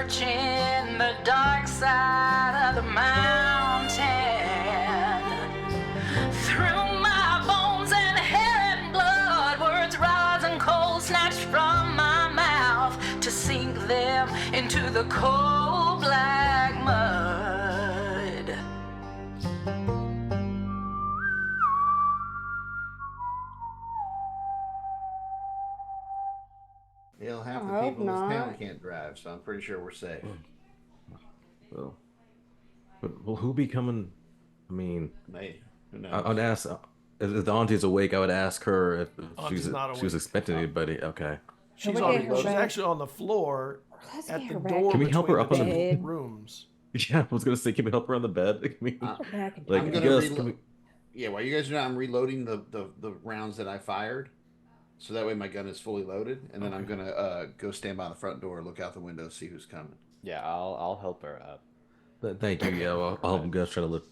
searching the dark side of the mountain. Through my bones and hair and blood, words rise and cold snatched from my mouth to sink them into the cold black mud. Hell, half the people in this town can't drive, so I'm pretty sure we're safe. Well, but who be coming? I mean, Maybe. Who knows? I'd ask if the auntie's awake. I would ask her if she was expecting anybody. Okay. She's actually on the floor at the door. Can we help her up on the rooms? Yeah, I was gonna say, can we help her on the bed? I mean, I'm gonna yeah, while you guys are not, I'm reloading the rounds that I fired, so that way my gun is fully loaded, and then I'm gonna go stand by the front door, look out the window, see who's coming. Yeah, I'll help her up. Thank you. Yeah, I'll help guys try to lift.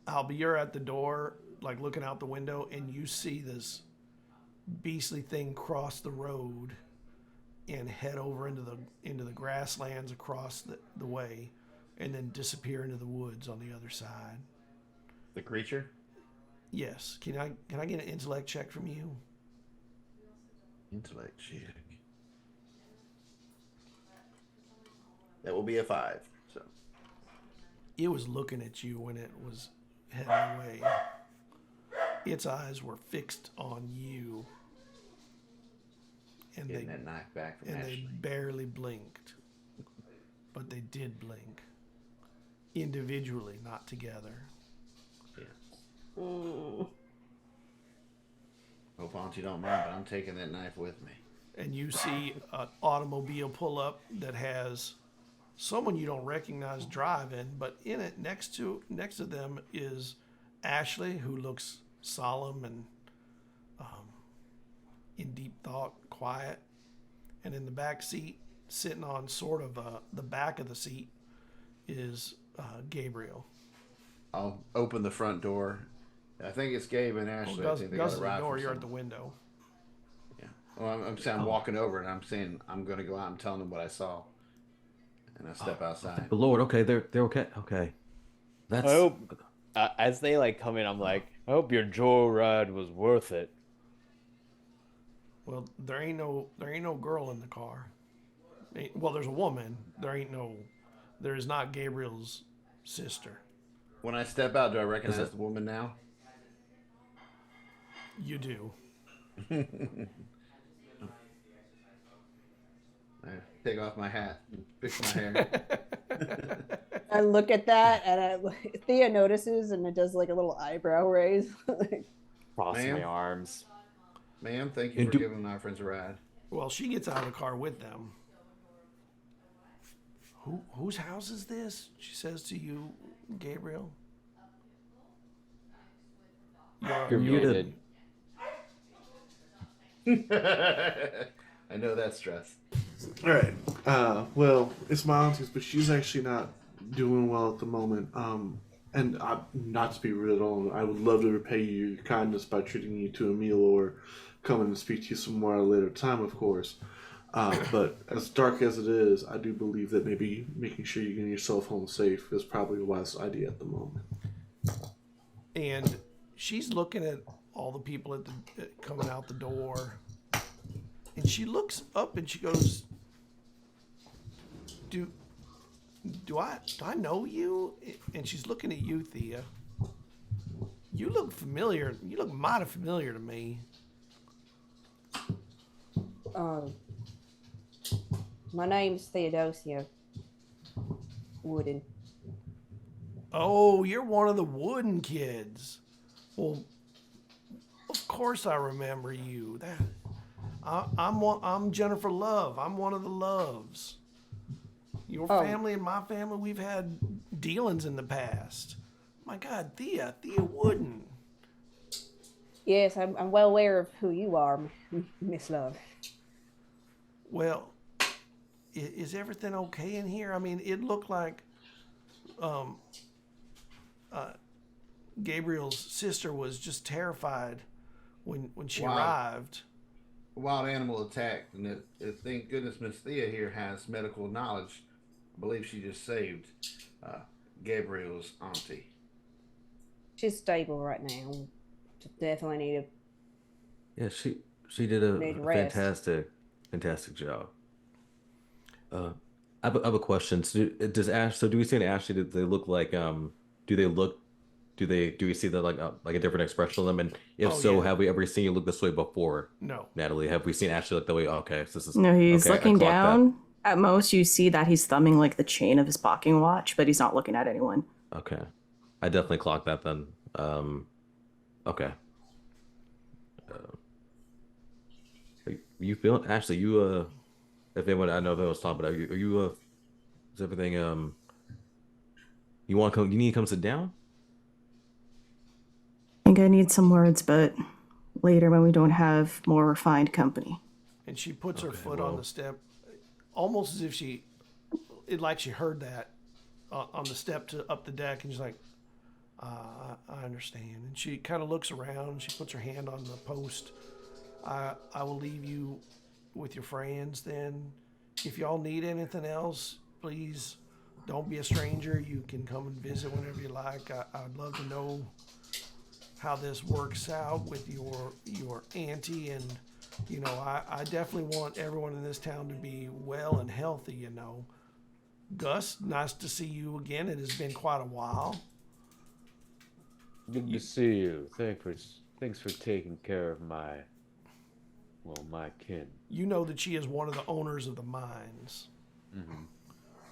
Albie, you're at the door, like looking out the window, and you see this beastly thing cross the road and head over into the grasslands across the way, and then disappear into the woods on the other side. The creature? Yes. Can I get an intellect check from you? Intellect check. That will be a 5. So it was looking at you when it was heading away. Its eyes were fixed on you. And getting that knife back from Ashley. They barely blinked. But they did blink. Individually, not together. Yeah. Hope Auntie don't mind, but I'm taking that knife with me. And you see an automobile pull up that has someone you don't recognize driving, but in it next to them is Ashley, who looks solemn and in deep thought, quiet. And in the back seat, sitting on sort of the back of the seat, is Gabriel. I'll open the front door. I think it's Gabe and Ashley. I think they got a ride. Door, you're at the window. Yeah. Well, I'm saying I'm walking over and I'm saying I'm going to go out and tell them what I saw. And I step outside. The Lord, okay, they're okay. Okay. That's. I hope, as they like come in, I'm like, I hope your joyride was worth it. Well, there ain't no girl in the car. Well, there's a woman. There is not Gabriel's sister. When I step out, do I recognize the woman now? You do. I take off my hat and fix my hair. I look at that, and Thea notices, and it does like a little eyebrow raise. Crossing my arms. Ma'am, thank you for giving our friends a ride. Well, she gets out of the car with them. Whose house is this? She says to you, Gabriel. You're muted. I know that stress. All right. Well, it's my auntie's, but she's actually not doing well at the moment. And not to be rude at all, I would love to repay you your kindness by treating you to a meal or coming and speak to you some more at a later time, of course. But as dark as it is, I do believe that maybe making sure you get yourself home safe is probably a wise idea at the moment. And she's looking at all the people coming out the door, and she looks up and she goes, "Do I know you?" And she's looking at you, Thea. You look familiar. You look mighty familiar to me. My name's Theodosia Wooden. Oh, you're one of the Wooden kids. Well, of course I remember you. I'm Jennifer Love. I'm one of the Loves. Your family and my family, we've had dealings in the past. My God, Thea Wooden. Yes, I'm well aware of who you are, Miss Love. Well, is everything okay in here? I mean, it looked like Gabriel's sister was just terrified when she arrived. wild animal attacked, and thank goodness Miss Thea here has medical knowledge. I believe she just saved Gabriel's auntie. She's stable right now. Definitely need a. Yeah, she did a fantastic job. I have a question. So do we see in Ashley? Do they look like do we see that like a different expression on them? And if have we ever seen you look this way before? No. Natalie, have we seen Ashley look that way? Okay, so this is No, he's okay, looking down. At most, you see that he's thumbing like the chain of his pocket watch, but he's not looking at anyone. Okay, I definitely clocked that then. Okay. You feeling Ashley? You if anyone I know if I was talking about, are you is everything you want to come? You need to come sit down. I think I need some words, but later when we don't have more refined company. And she puts her foot on the step, almost as if she heard that on the step up the deck, and she's like, I understand. And she kind of looks around. She puts her hand on the post. I will leave you with your friends then. If y'all need anything else, please don't be a stranger. You can come and visit whenever you like. I'd love to know how this works out with your auntie, and I definitely want everyone in this town to be well and healthy. Gus, nice to see you again. It has been quite a while. Good to see you. Thanks for taking care of my kin. You know that she is one of the owners of the mines. Mm-hmm.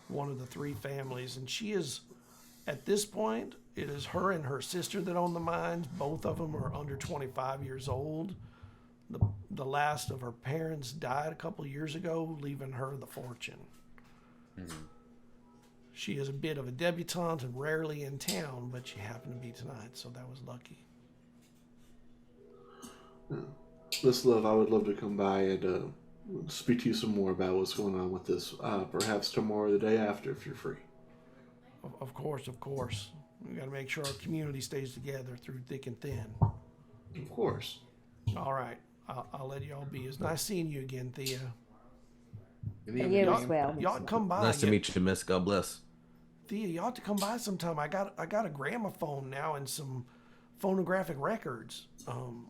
One of the 3 families, and she is, at this point, it is her and her sister that own the mines. Both of them are under 25 years old. The last of her parents died a couple years ago, leaving her the fortune. Mm-hmm. She is a bit of a debutante and rarely in town, but she happened to be tonight, so that was lucky. Miss Love, I would love to come by and speak to you some more about what's going on with this. Perhaps tomorrow or the day after, if you're free. Of course. We got to make sure our community stays together through thick and thin. Of course. All right. I'll let y'all be. It's nice seeing you again, Thea. You as well. Y'all come by. Nice to meet you, Miss. God bless. Thea, you ought to come by sometime. I got a gramophone now and some phonographic records.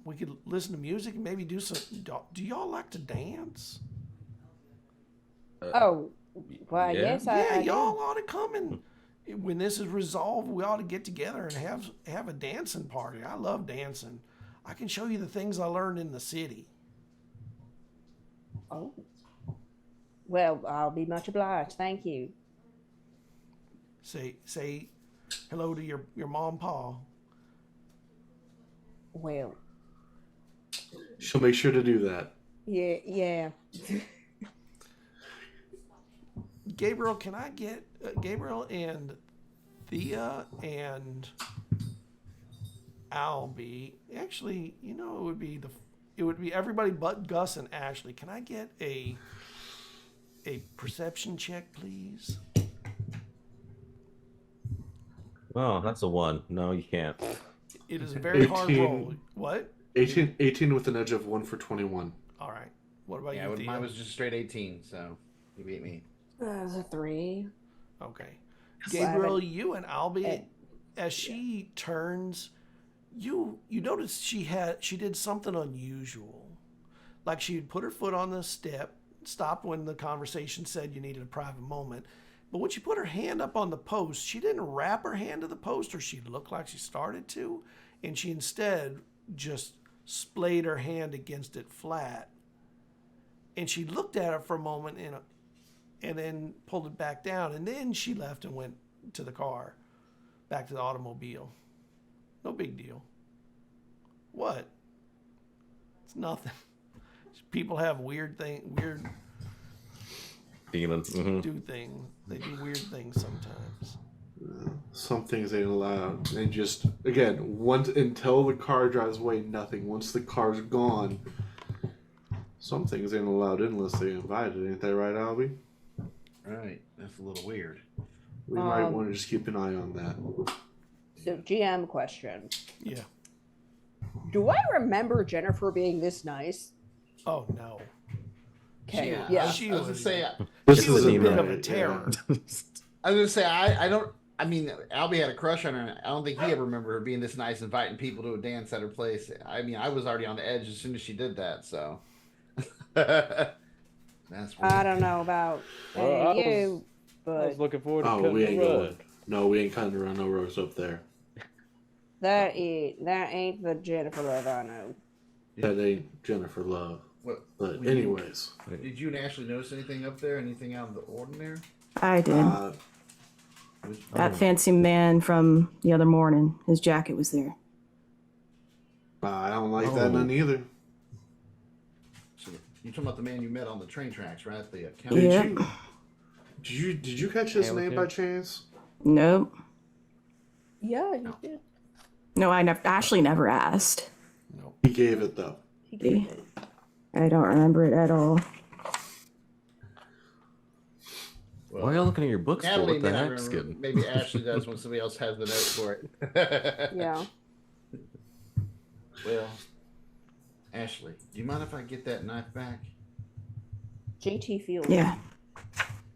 We could listen to music and maybe do some. Do y'all like to dance? Well, yes, I y'all do. ought to come, and when this is resolved, we ought to get together and have a dancing party. I love dancing. I can show you the things I learned in the city. Oh. Well, I'll be much obliged. Thank you. Say hello to your mom, Pa. Well. She'll make sure to do that. Yeah. Gabriel, can I get Gabriel and Thea and Albie? Actually, it would be everybody but Gus and Ashley. Can I get a perception check, please? Oh, that's a 1. No, you can't. It is a very hard roll. What? 18 with an edge of 1 for 21. All right. What about you, Thea? Mine was just straight 18, so you beat me. That was a 3. Okay. Gabriel, you and Albie, as she turns, you notice she did something unusual. Like she had put her foot on the step, stopped when the conversation said you needed a private moment. But when she put her hand up on the post, she didn't wrap her hand to the post, or she looked like she started to, and she instead just splayed her hand against it flat. And she looked at it for a moment and then pulled it back down, and then she left and went to the car, back to the automobile. No big deal. What? It's nothing. People have weird Feelings. Mm-hmm. do things. They do weird things sometimes. Some things ain't allowed. They just, again, until the car drives away, nothing. Once the car's gone, some things ain't allowed in unless they're invited. Ain't that right, Albie? Right. That's a little weird. We might want to just keep an eye on that. So, GM question. Yeah. Do I remember Jennifer being this nice? Oh no. Okay. Yeah, Yeah. She I was gonna was- say. This She was a isn't bit of right, a terror. I was gonna say I don't. I mean, Albie had a crush on her. And I don't think he ever remembered her being this nice, inviting people to a dance at her place. I mean, I was already on the edge as soon as she did that. So that's. I Weird. don't know about Well, you, I but was looking forward to Oh, cutting we the ain't rug. going. No, we ain't cutting around no roads up there. that ain't the Jennifer Love I know. That ain't Jennifer Love. What, But were you- anyways, did you and Ashley notice anything up there? Anything out of the ordinary? I did. That fancy man from the other morning, his jacket was there. I don't like that none either. So you talking about the man you met on the train tracks, right? The account. Yep. Did you catch his name by chance? Nope. Yeah, you did. No, Ashley never asked. He gave it though. I don't remember it at all. Well, Why are you looking at your books for? Natalie What the may not heck's remember. good? Maybe Ashley does when somebody else has the note for it. Yeah. Well, Ashley, do you mind if I get that knife back? JT Field. Yeah.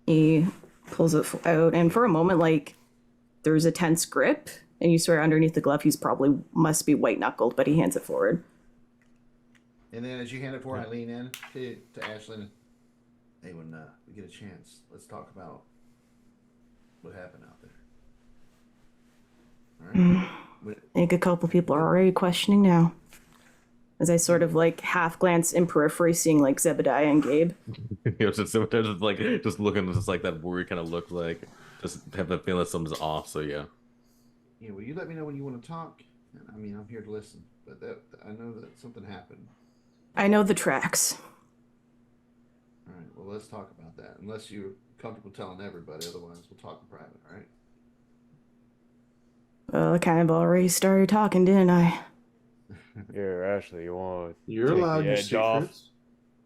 He pulls it out, and for a moment, like, there's a tense grip, and you swear underneath the glove he's probably must be white knuckled, but he hands it forward. And then as you hand it forward, I lean in to Ashley. And, hey, when we get a chance, let's talk about what happened out there. All right. I think a couple people are already questioning now. As I sort of like half glance in periphery, seeing like Zebediah and Gabe. Just like just looking just like that worried kind of look, like just have that feeling that something's off. So yeah. Yeah, well, you let me know when you want to talk. I mean, I'm here to listen, but I know that something happened. I know the tracks. All right, well, let's talk about that. Unless you're comfortable telling everybody, otherwise we'll talk in private, all right? Well, I kind of already started talking, didn't I? Here, Ashley, you want to You're take allowed the your edge off? secrets.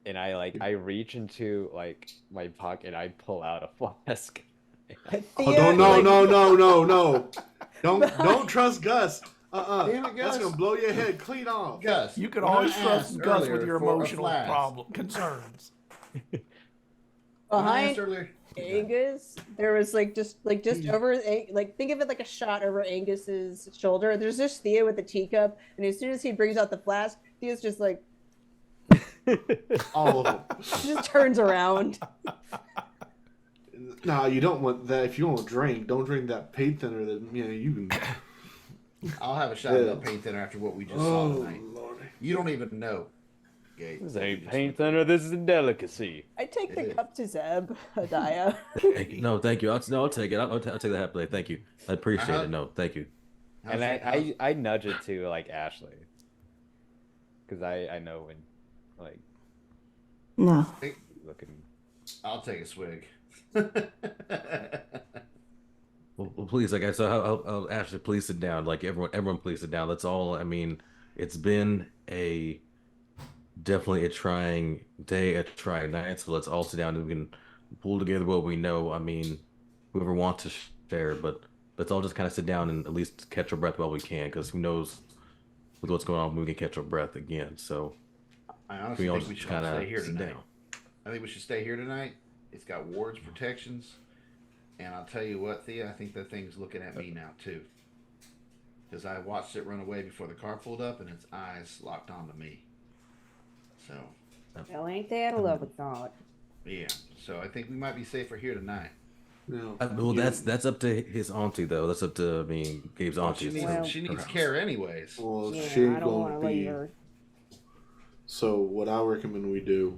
And I reach into like my pocket and I pull out a flask. Oh, no. Don't trust Gus. Damn it, That's Gus. gonna blow your head clean off. Gus, You can when I always asked trust Gus with earlier your for a emotional flask, concerns. when I asked Behind earlier, Angus, there was just over think of it like a shot over Angus's shoulder. There's just Thea with the teacup, and as soon as he brings out the flask, Thea's just like All of them. she just turns around. Nah, you don't want that. If you want to drink, don't drink that paint thinner. That you can. I'll have a shot of that paint thinner after what we just saw tonight. Lord. You don't even know, Gabe. This ain't paint thinner, this is a delicacy. I take the It is. cup to Zeb, Hadiah. No, thank you. I'll take it. I'll take that happily. Thank you. I appreciate Uh-huh. it. No, thank you. And I nudge it to like Ashley. Because I know when like No. looking. I'll take a swig. Well, please, like I said, I'll Ashley, please sit down. Like everyone, please sit down. That's all. I mean, it's been definitely a trying day, a trying night. So let's all sit down and we can pull together what we know. I mean, whoever wants to share, but let's all just kind of sit down and at least catch our breath while we can, because who knows with what's going on, we can catch our breath again. So I honestly we all think we just should all kind of stay here sit tonight. down. I think we should stay here tonight. It's got wards, protections, and I'll tell you what, Thea, I think that thing's looking at me now too. Because I watched it run away before the car pulled up, and its eyes locked onto me. So, Well, ain't that a lovely thought? yeah. So I think we might be safer here tonight. No. Well, that's up to his auntie though. That's up to Gabe's auntie. She needs care anyways. Well, Yeah, she I ain't don't want gonna to leave be. her. So what I recommend we do,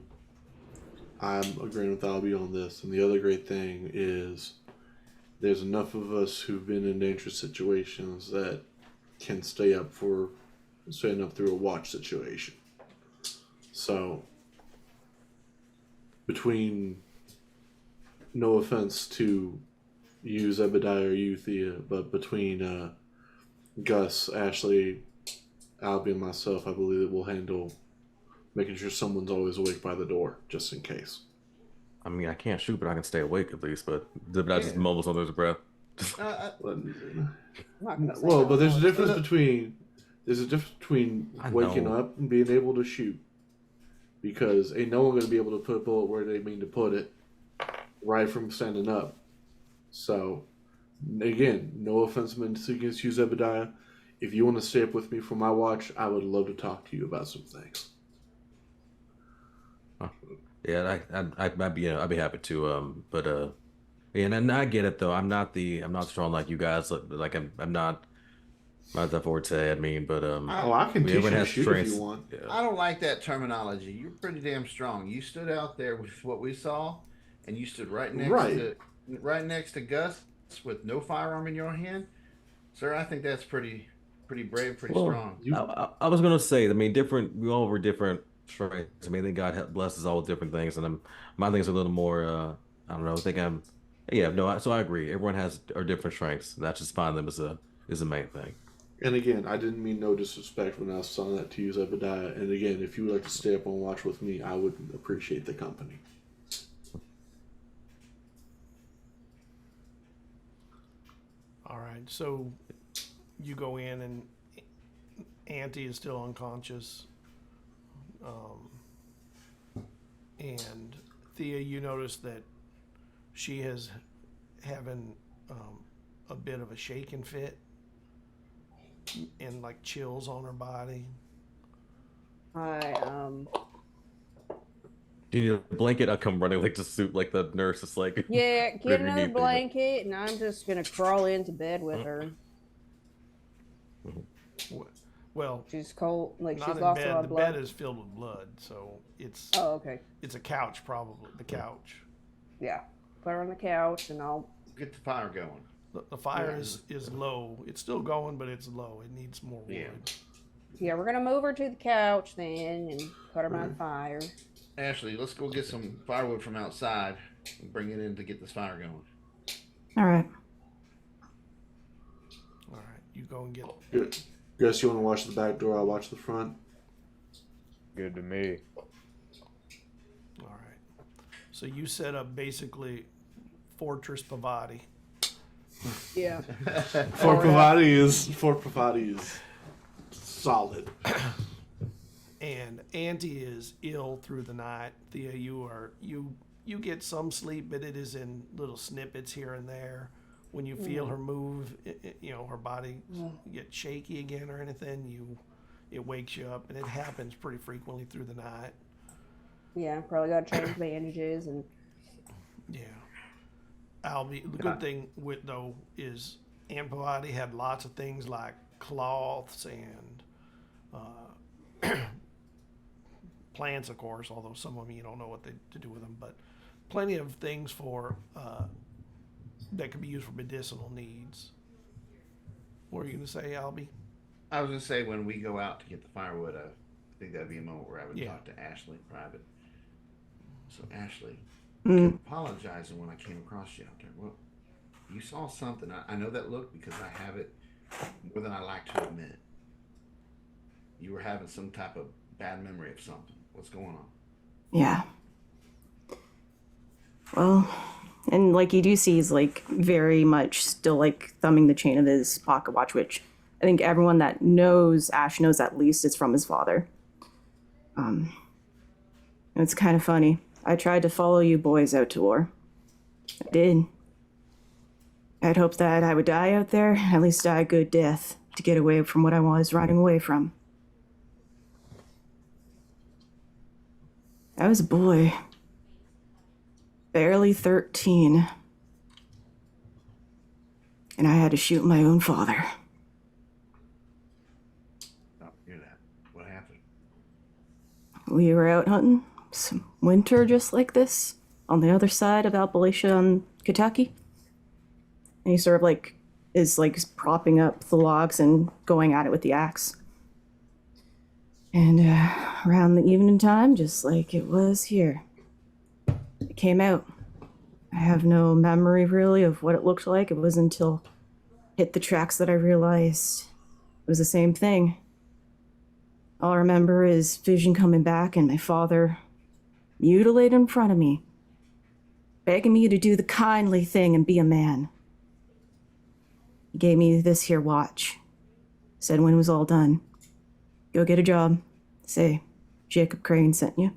I'm agreeing with Albie on this, and the other great thing is there's enough of us who've been in dangerous situations that can staying up through a watch situation. So between, no offense to you, Zebediah, or you, Thea, but between Gus, Ashley, Albie, and myself, I believe that we'll handle making sure someone's always awake by the door, just in case. I mean, I can't shoot, but I can stay awake at least. But I just mumbles under his breath. I'm not gonna say Well, no but there's a more. difference between I waking know. up and being able to shoot. because ain't no one going to be able to put a bullet where they mean to put it right from standing up. So, again, no offense meant against you, Zebediah. If you want to stay up with me for my watch, I would love to talk to you about some things. Yeah, I'd be happy to. And I get it though. I'm not strong like you guys. Like I'm not that forte. I mean, but I can teach you to shoot if you want. Yeah. I don't like that terminology. You're pretty damn strong. You stood out there with what we saw, and you stood right next to Gus with no firearm in your hand, sir. I think that's pretty brave, pretty strong. I was gonna say, I mean, we all were different strengths. I mean, I think God blesses all with different things, and my thing's a little more. I don't know. So I agree. Everyone has our different strengths. That's just find them is the main thing. And again, I didn't mean no disrespect when I was saying that to you, Zebediah. And again, if you would like to stay up and watch with me, I would appreciate the company. All right, so you go in and Auntie is still unconscious. And Thea, you notice that she is having a bit of a shaking fit and like chills on her body. Do you need a blanket? I'll come running like to suit like the nurse is like. Yeah, get another blanket, and I'm just gonna crawl into bed with her. Well, she's cold, like not she's in lost bed. a lot of The blood. bed is filled with blood, so it's. Oh, okay. It's a couch, probably the couch. Yeah, put her on the couch, and I'll get the fire going. The fire is low. It's still going, but it's low. It needs more wood. Yeah, we're gonna move her to the couch then, and put her by the fire. Ashley, let's go get some firewood from outside and bring it in to get this fire going. All right. All right, you go and get it. Good. Guess you want to watch the back door, I'll watch the front. Good to me. All right. So you set up basically Fortress Pavati. Yeah. Fort Pavati is solid. And Auntie is ill through the night. Thea, you get some sleep, but it is in little snippets here and there. When you feel her move, her body get shaky again or anything, it wakes you up, and it happens pretty frequently through the night. Yeah, probably got to change bandages and. Yeah. The good thing with though is Aunt Pavati had lots of things like cloths and plants, of course, although some of them you don't know what to do with them, but plenty of things for that could be used for medicinal needs. What are you going to say, Albie? I was going to say when we go out to get the firewood, I think that'd be a moment where I would talk to Ashley in private. So Ashley, I kept apologizing when I came across you out there. Well, you saw something. I know that look because I have it more than I like to admit. You were having some type of bad memory of something. What's going on? Yeah. Well, and like you do see he's like very much still like thumbing the chain of his pocket watch, which I think everyone that knows Ash knows at least it's from his father. It's kind of funny. I tried to follow you boys out to war. I did. I'd hoped that I would die out there, at least die a good death, to get away from what I was running away from. I was a boy. Barely 13. And I had to shoot my own father. Oh, hear that. What happened? We were out hunting some winter just like this on the other side of Appalachia in Kentucky. And he sort of like is like propping up the logs and going at it with the axe. And around the evening time, just like it was here, it came out. I have no memory really of what it looked like. It wasn't until it hit the tracks that I realized it was the same thing. All I remember is vision coming back and my father mutilated in front of me, begging me to do the kindly thing and be a man. He gave me this here watch. Said when it was all done, go get a job. Say, Jacob Crane sent you.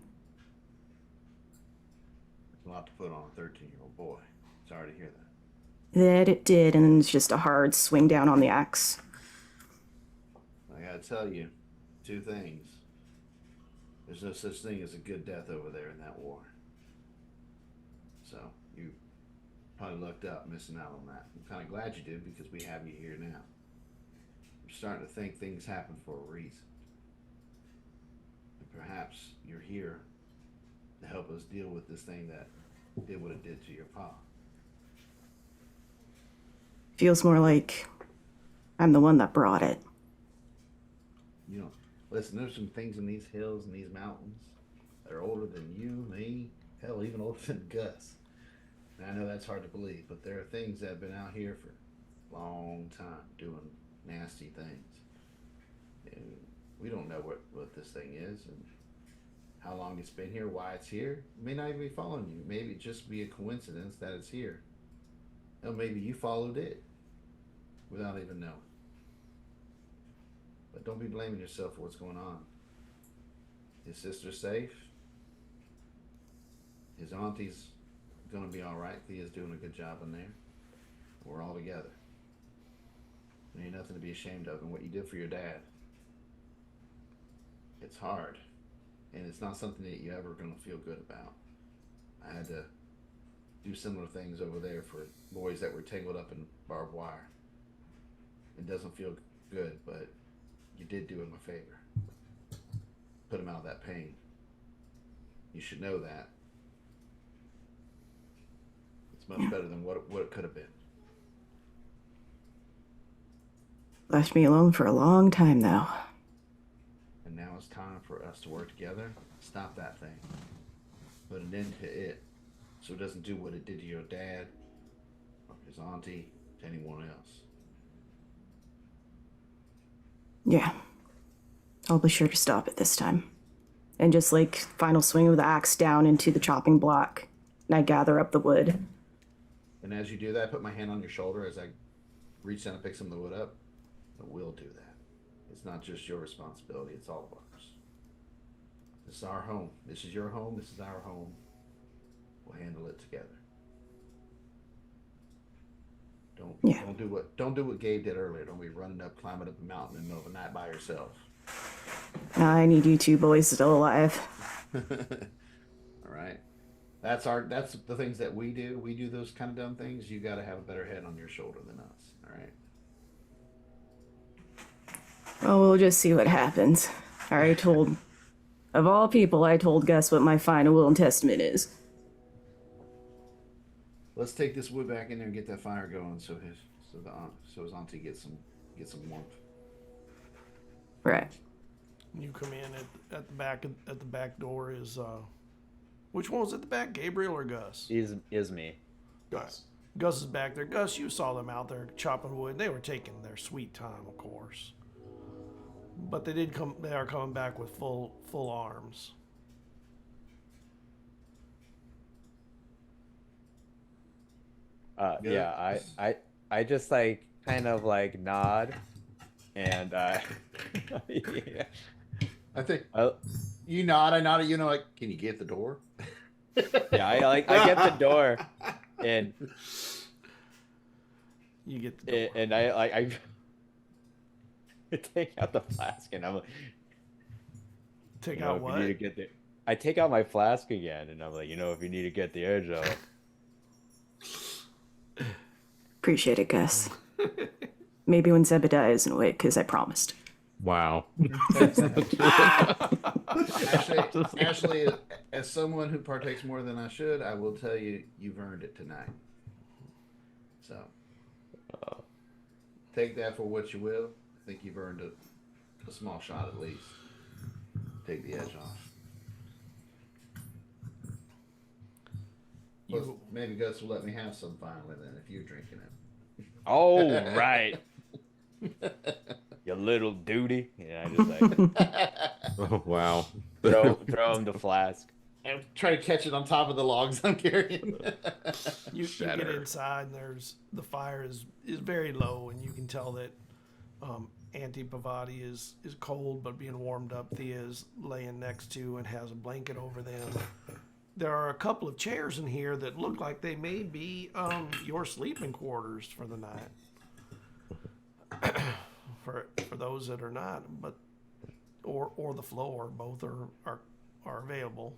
put on a 13-year-old boy. Sorry to hear that. That it did, and it's just a hard swing down on the axe. I gotta tell you, 2 things. There's no such thing as a good death over there in that war. So, you probably lucked out missing out on that. I'm kind of glad you did because we have you here now. I'm starting to think things happen for a reason. And perhaps you're here to help us deal with this thing that did what it did to your pa. Feels more like I'm the one that brought it. You know, listen, there's some things in these hills and these mountains that are older than you, me, hell, even older than Gus. And I know that's hard to believe, but there are things that have been out here for a long time doing nasty things. And we don't know what this thing is and how long it's been here, why it's here. It may not even be following you. Maybe it just be a coincidence that it's here. Or maybe you followed it without even knowing. But don't be blaming yourself for what's going on. His sister's safe. His auntie's gonna be all right. Thea's doing a good job in there. We're all together. There ain't nothing to be ashamed of in what you did for your dad. It's hard. And it's not something that you're ever gonna feel good about. I had to do similar things over there for boys that were tangled up in barbed wire. It doesn't feel good, but you did do him a favor. Put him out of that pain. You should know that. It's much better than what it could have been. Left me alone for a long time now. And now it's time for us to work together. Stop that thing. Put an end to it so it doesn't do what it did to your dad or his auntie, to anyone else. Yeah. I'll be sure to stop it this time. And just like final swing of the axe down into the chopping block, and I gather up the wood. And as you do that, I put my hand on your shoulder as I reach down and pick some of the wood up. But we'll do that. It's not just your responsibility, it's all of ours. This is our home. This is your home, this is our home. We'll handle it together. Don't do what Gabe did earlier. Don't be running up, climbing up a mountain in the middle of the night by yourself. I need you two boys still alive. All right. That's the things that we do. We do those kind of dumb things. You got to have a better head on your shoulder than us. All right. Well, we'll just see what happens. Of all people, I told Gus what my final will and testament is. Let's take this wood back in there and get that fire going, so his auntie gets some warmth. Right. You come in at the back door is which one was at the back, Gabriel or Gus? Is me. Gus. Gus is back there. Gus, you saw them out there chopping wood. They were taking their sweet time, of course. But they are coming back with full arms. Yeah, I just like kind of like nod, and yeah. I think you nod. I nod at you. And I'm like, can you get the door? Yeah, I get the door, and you get the door. And I take out the flask, and I'm like, take out what? I take out my flask again, and I'm like, if you need to get the edge out. Appreciate it, Gus. Maybe when Zebediah isn't awake, because I promised. Wow. Ashley, as someone who partakes more than I should, I will tell you, you've earned it tonight. So, take that for what you will. I think you've earned a small shot at least. Take the edge off. Plus, maybe Gus will let me have some finally then, if you're drinking it. Oh, right. You little duty. Yeah, I just like Oh, wow. throw him the flask. And try to catch it on top of the logs I'm carrying. You get inside, and the fire is very low, and you can tell that Auntie Pavati is cold but being warmed up. Thea is laying next to and has a blanket over them. there are a couple of chairs in here that look like they may be your sleeping quarters for the night. for those that are not, but or the floor, both are available.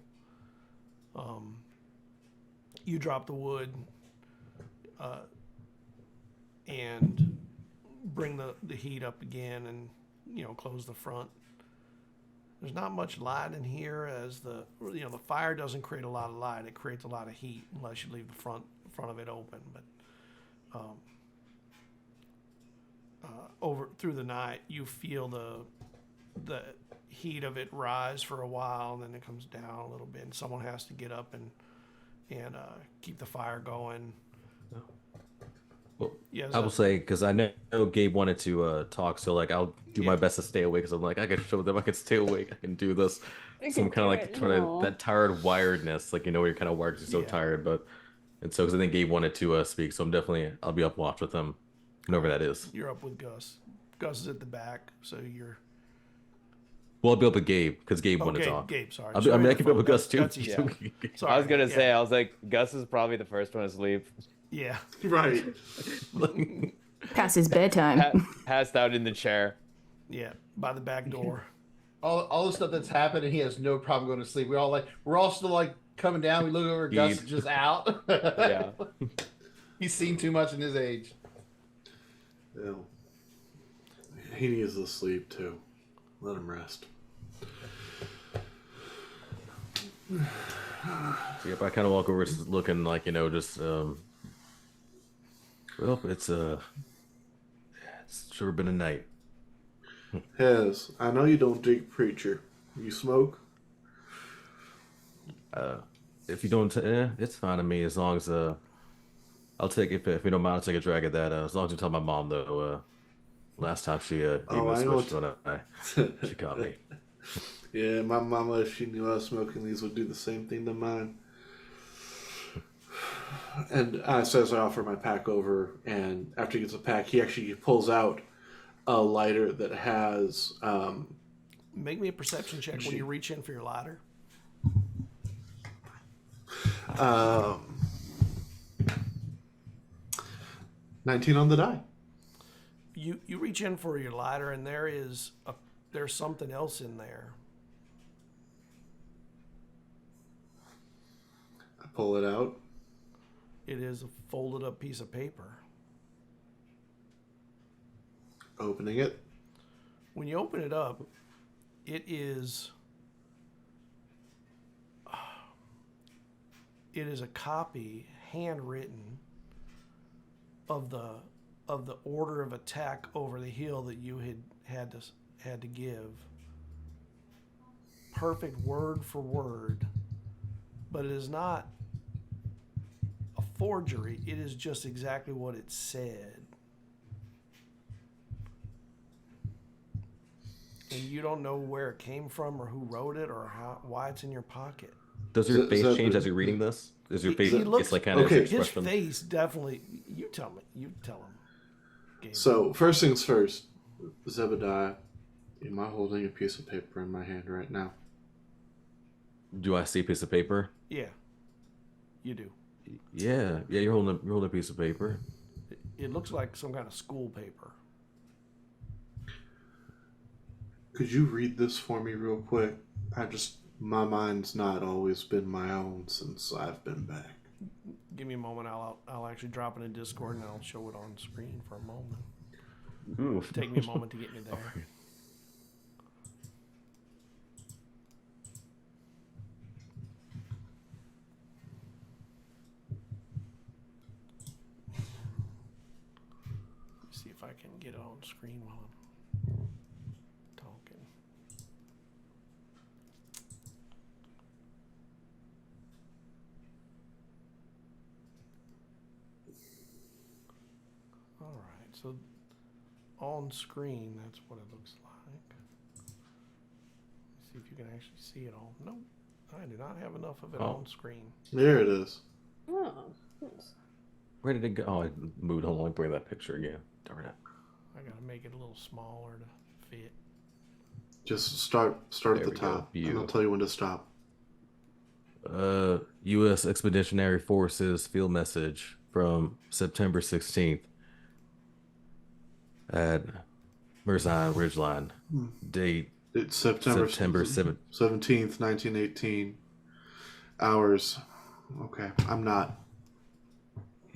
You drop the wood and bring the heat up again, and close the front. There's not much light in here, as the fire doesn't create a lot of light. It creates a lot of heat unless you leave the front of it open. But over through the night, you feel the heat of it rise for a while, and then it comes down a little bit. And someone has to get up and keep the fire going. Well, Yeah, I will say, because I know Gabe wanted to talk, so like I'll do my best to stay awake, because I'm like, I can show them I can stay awake, I can do this. So I'm kind of like trying to, that tired wiredness, like where you're kind of wired, you're so tired, and so because I think Gabe wanted to speak, so I'll be up watch with him, whenever that is. You're up with Gus. Gus is at the back, so you're. Well, I'll be up with Gabe, because Gabe wanted to talk. Gabe, sorry. I mean, I can be up with Gus too. Yeah. I was gonna say, I was like, Gus is probably the first one to sleep. Yeah. Right. Past his bedtime. Passed out in the chair. Yeah, by the back door. All the stuff that's happened, and he has no problem going to sleep. We're all still like coming down. We look over, Gus is just out. Yeah. He's seen too much in his age. Yeah. He needs to sleep too. Let him rest. So if I kind of walk over, it's looking like just well, it's sure been a night. Hez, I know you don't drink, preacher. You smoke? If you don't, it's fine to me, as long as I'll take, if you don't mind, I'll take a drag at that. As long as you tell my mom though. Last time she gave me a switch when she caught me. Yeah, my mama, if she knew I was smoking these, would do the same thing to mine. And so as I offer my pack over, and after he gets a pack, he actually pulls out a lighter that has... Make me a perception check when you reach in for your lighter. 19 on the die. You reach in for your lighter, and there's something else in there. I pull it out. It is a folded up piece of paper. Opening it. When you open it up, it is a copy, handwritten, of the order of attack over the hill that you had to give. Perfect word for word, but it is not a forgery. It is just exactly what it said. And you don't know where it came from, or who wrote it, or why it's in your pocket. Does your face change as you're reading this? Is your face it's like kind of okay. His face definitely. You tell me. You tell him. Gabe. So first things first, Zebediah, am I holding a piece of paper in my hand right now? Do I see a piece of paper? Yeah, you do. Yeah. You're holding a piece of paper. It looks like some kind of school paper. Could you read this for me real quick? My mind's not always been my own since I've been back. Give me a moment. I'll actually drop it in Discord, and I'll show it on screen for a moment. Ooh. Take me a moment to get me there. Let's see if I can get it on screen while I'm talking. All right, so on screen, that's what it looks like. Let's see if you can actually see it all. Nope, I do not have enough of it on screen. There it is. Oh, nice. Where did it go? Oh, I moved. Hold on, let me bring that picture again. Darn it. I gotta make it a little smaller to fit. Just start There at the we go. top, and I'll Beautiful. tell you when to stop. U.S. Expeditionary Forces field message from September 16th at Merzine Ridgeline. Date It's September 7th. 17th, 1918. Hours. Okay, I'm not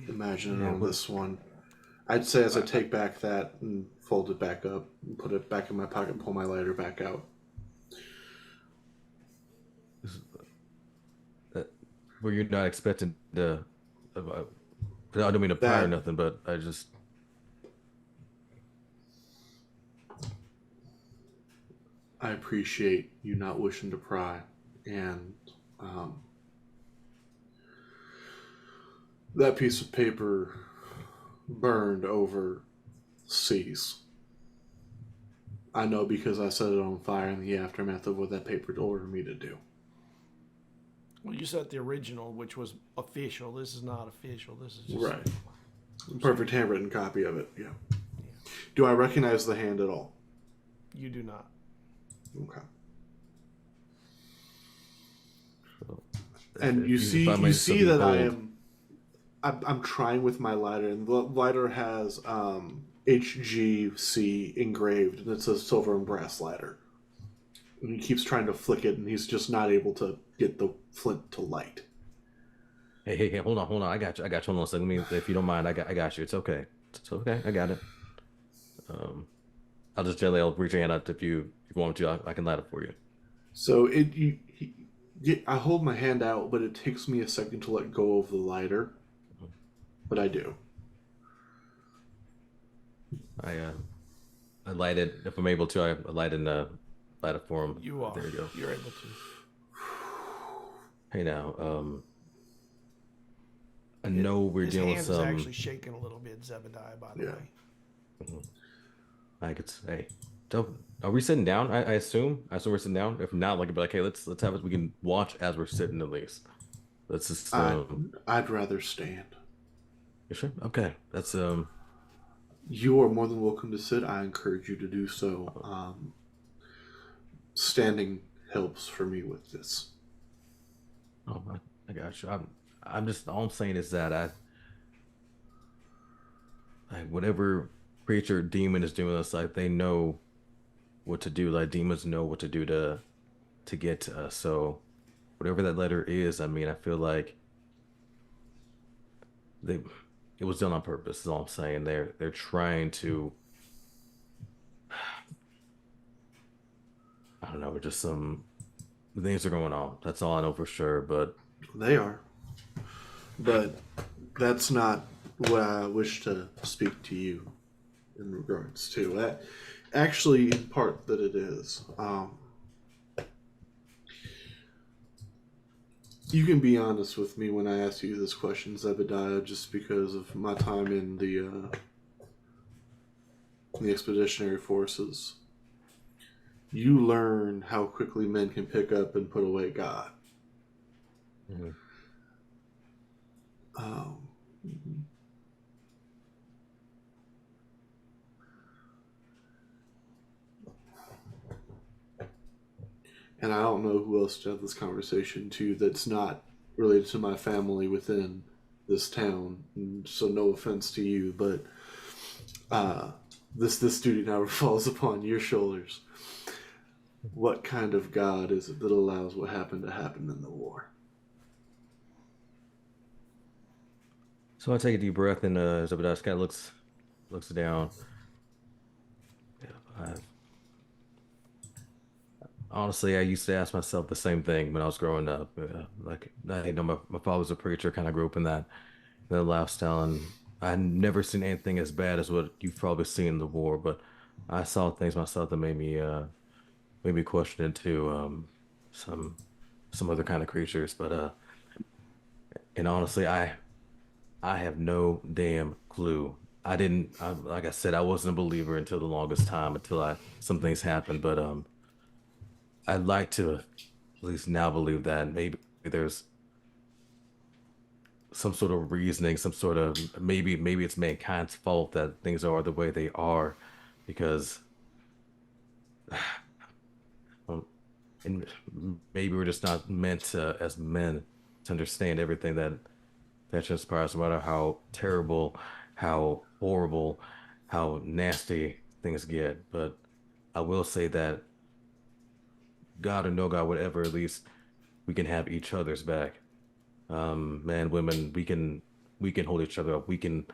imagining on this one. I'd say as I take back that and fold it back up and put it back in my pocket and pull my lighter back out. Well, you're not expecting to. I don't mean to pry or nothing, but I just. I appreciate you not wishing to pry, and that piece of paper burned over seas. I know because I set it on fire in the aftermath of what that paper ordered me to do. Well, you set the original, which was official. This is not official. This is just Right. Perfect handwritten copy of it, yeah. Do I recognize the hand at all? You do not. Okay. And you see that I'm trying with my lighter, and the lighter has HGC engraved, and it's a silver and brass lighter. And he keeps trying to flick it, and he's just not able to get the flint to light. Hey, hold on. I got you. Hold on a second. If you don't mind, I got you. It's okay. I got it. I'll just I'll reach your hand out if you want me to. I can light it for you. So I hold my hand out, but it takes me a second to let go of the lighter. But I do. I light it if I'm able to. I light it for him. You are. There you go. You're able to. Hey now, I know we're His dealing hand with some. is actually shaking a little bit, Zebediah, by the way. I could say, are we sitting down? I assume we're sitting down. If not, like, be like, hey, let's have it. We can watch as we're sitting at least. Let's just. I'd rather stand. You sure? Okay, that's You are more than welcome to sit. I encourage you to do so. Standing helps for me with this. Oh, I got you. I'm just, all I'm saying is that whatever creature demon is doing this, like, they know what to do. Like, demons know what to do to get to us. So whatever that letter is, I mean, I feel like it was done on purpose. Is all I'm saying. They're trying to, I don't know, just some things are going on. That's all I know for sure. But they are. But that's not what I wish to speak to you in regards to. That actually, in part, that it is. You can be honest with me when I ask you this question, Zebediah, just because of my time in the expeditionary forces. You learn how quickly men can pick up and put away God. Mm-hmm. And I don't know who else to have this conversation to that's not related to my family within this town. And so no offense to you, but this duty now falls upon your shoulders. What kind of God is it that allows what happened to happen in the war? so I take a deep breath, and Zebediah kind of looks down. Yeah, honestly, I used to ask myself the same thing when I was growing up. Like, I know my father was a preacher, kind of grew up in that lifestyle, and I had never seen anything as bad as what you've probably seen in the war. But I saw things myself that made me question it too. Some other kind of creatures, but and honestly, I have no damn clue. Like I said, I wasn't a believer until the longest time, until some things happened. But I'd like to at least now believe that maybe there's some sort of reasoning, some sort of maybe it's mankind's fault that things are the way they are, because and maybe we're just not meant to, as men, to understand everything that transpires, no matter how terrible, how horrible, how nasty things get. But I will say that God or no God, whatever, at least we can have each other's back. Man, women, we can hold each other up. We can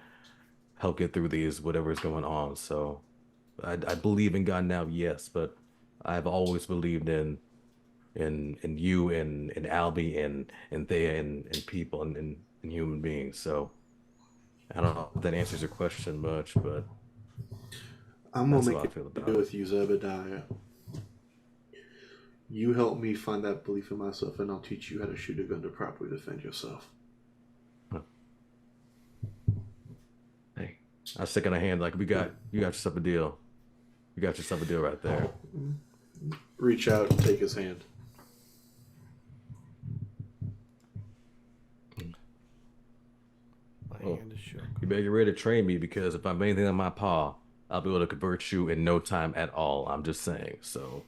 help get through these whatever is going on. So I believe in God now, yes, but I've always believed in you and Albie and Thea and people and human beings. So I don't know if that answers your question much, but I'm that's gonna how I make feel it about deal it. with you, Zebediah. You help me find that belief in myself, and I'll teach you how to shoot a gun to properly defend yourself. Hey, I stick in a hand like you got yourself a deal. You got yourself a deal right there. Reach out and take his hand. My Oh. hand is shook. You better get ready to train me because if I have anything on my paw, I'll be able to convert you in no time at all. I'm just saying. So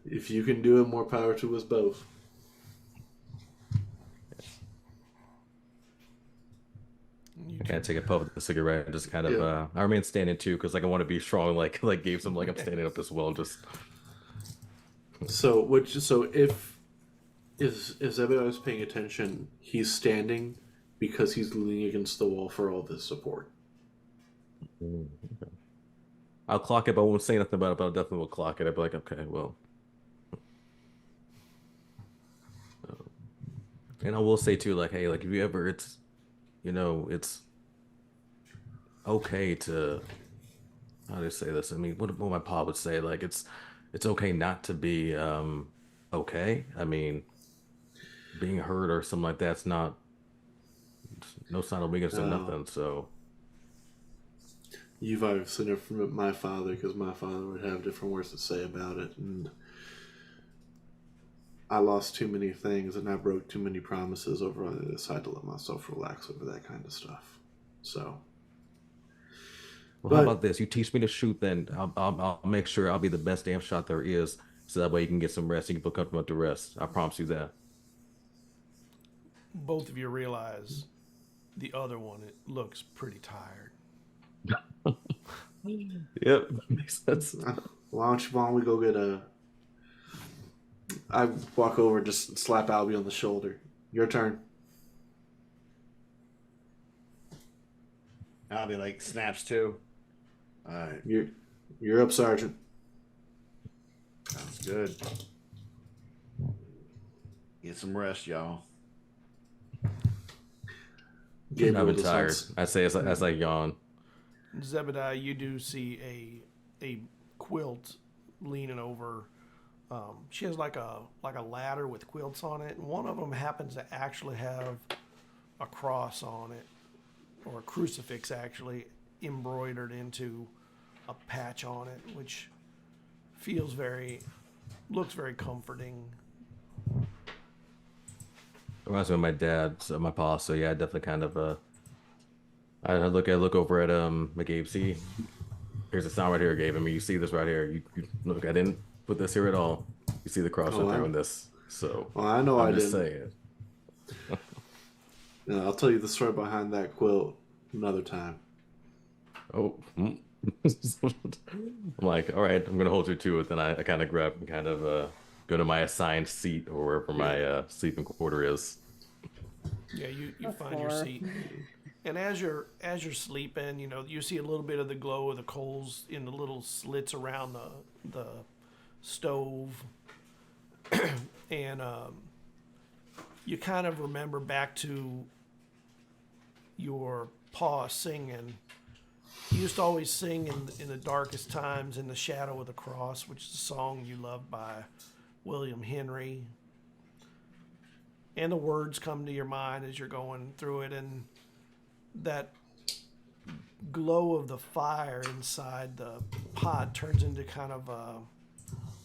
If you can do it, more power to us both. I kind of take a puff of the cigarette and just kind of I remain standing too because like I want to be strong like Gabe's. I'm like I'm standing up as well. Just So if Zebediah's paying attention, he's standing because he's leaning against the wall for all this support. okay. I'll clock it, but I won't say nothing about it. But I definitely will clock it. I'll be like, okay, well. And I will say too, like, hey, like if you ever, it's okay to, how do I say this? I mean, what my pa would say, like it's okay not to be okay. I mean, being hurt or something like that's not no sign of weakness or nothing. So You've obviously never met my father because my father would have different words to say about it, and I lost too many things and I broke too many promises over on the other side to let myself relax over that kind of stuff. So, well, how about this? You teach me to shoot, then I'll make sure I'll be the best damn shot there is, so that way you can get some rest. You can feel comfortable with the rest. I promise you that. Both of you realize the other one looks pretty tired. Yep, makes sense. why don't we go get a... I walk over and just slap Albie on the shoulder. Your turn. Albie like snaps too. All right, You're up, Sergeant. sounds good. Get some rest, y'all. I've been tired. I say as I yawn. Zebediah, you do see a quilt leaning over. She has like a ladder with quilts on it, and one of them happens to actually have a cross on it, or a crucifix actually embroidered into a patch on it, which looks very comforting. Reminds me of my dad, so my pa. So yeah, I definitely kind of I look over at McGabe. See, here's a sound right here, Gabe. I mean, you see this right here. You look. I didn't put this here at all. You see the cross right there on this. So well, I know I'm I just didn't. saying. I'll tell you the story behind that quilt another time. Oh, I'm like, all right, I'm gonna hold you to it. Then I kind of grab and kind of go to my assigned seat or wherever my sleeping quarter is. Yeah, you find your seat, and as you're sleeping, you see a little bit of the glow of the coals in the little slits around the stove, and you kind of remember back to your pa singing. He used to always sing in the darkest times, in the shadow of the cross, which is a song you love by William Henry. And the words come to your mind as you're going through it, and that glow of the fire inside the pot turns into kind of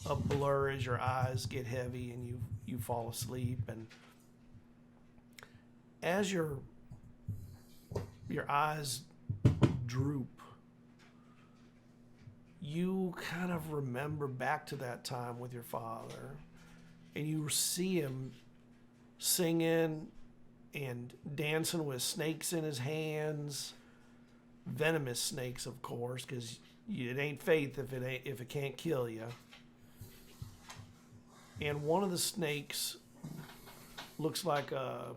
a blur as your eyes get heavy and you fall asleep. And as your eyes droop, you kind of remember back to that time with your father, and you see him singing and dancing with snakes in his hands, venomous snakes, of course, because it ain't faith if it can't kill you. And one of the snakes looks like a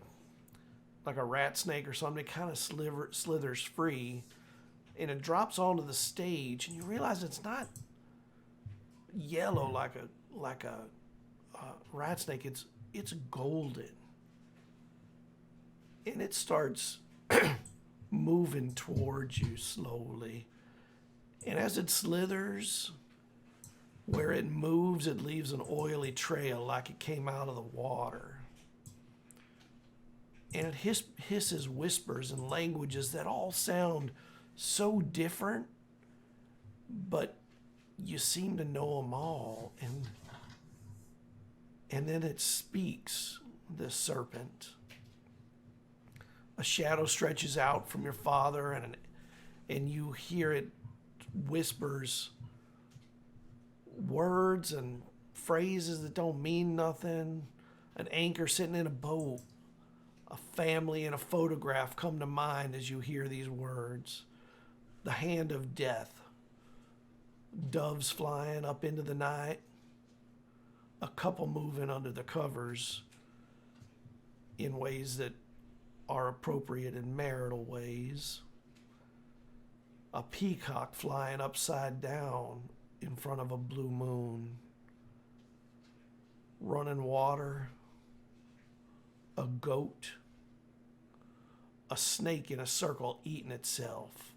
rat snake or something. It kind of slithers free, and it drops onto the stage, and you realize it's not yellow like a rat snake. It's golden, and it starts moving towards you slowly. And as it slithers, where it moves, it leaves an oily trail like it came out of the water. And it hisses whispers and languages that all sound so different, but you seem to know them all. And then it speaks, the serpent. A shadow stretches out from your father, and you hear it whispers words and phrases that don't mean nothing. An anchor sitting in a boat, a family and a photograph come to mind as you hear these words. The hand of death, doves flying up into the night, a couple moving under the covers in ways that are appropriate in marital ways, a peacock flying upside down in front of a blue moon, running water, a goat, a snake in a circle eating itself,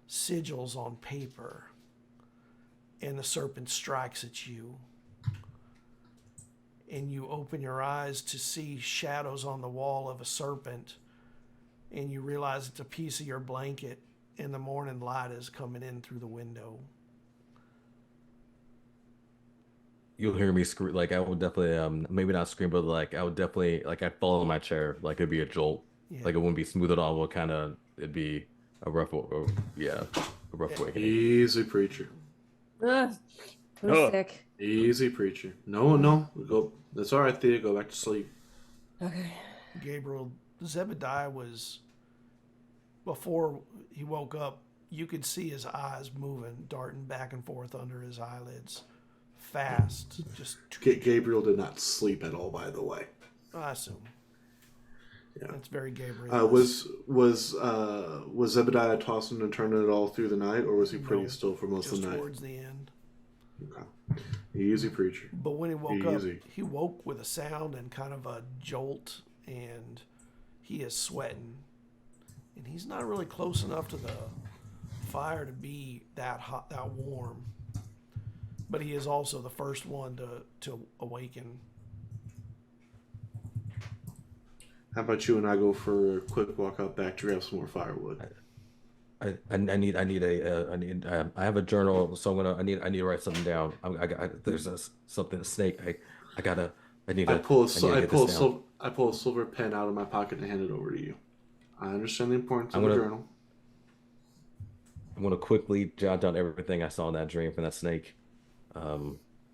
sigils on paper, and the serpent strikes at you. And you open your eyes to see shadows on the wall of a serpent, and you realize it's a piece of your blanket, and the morning light is coming in through the window. You'll hear me scream. Like, I would definitely, maybe not scream, but like, I would definitely, like, I'd fall in my chair. Like, it'd be a jolt. Yeah. Like, it wouldn't be smooth at all. It'd be a rough, a rough way. Easy, preacher. Ugh, who's sick? Easy, preacher. No. Go. That's all right, Thea. Go back to sleep. Okay. Gabriel, Zebediah was, before he woke up, you could see his eyes moving, darting back and forth under his eyelids. Fast. Just Gabriel did not sleep at all, by the way. I assume. Yeah. That's very Gabriel. Was Zebediah tossing and turning it all through the night, or was he pretty still for most of the night? Just towards the end. Okay. Easy, preacher. But when he woke up, he woke with a sound and kind of a jolt, and he is sweating. And he's not really close enough to the fire to be that hot, that warm. But he is also the first one to awaken. How about you and I go for a quick walk out back to grab some more firewood? I have a journal, so I need to write something down. There's a snake. I pull a silver pen out of my pocket and hand it over to you. I understand the importance of a journal. I'm gonna quickly jot down everything I saw in that dream from that snake,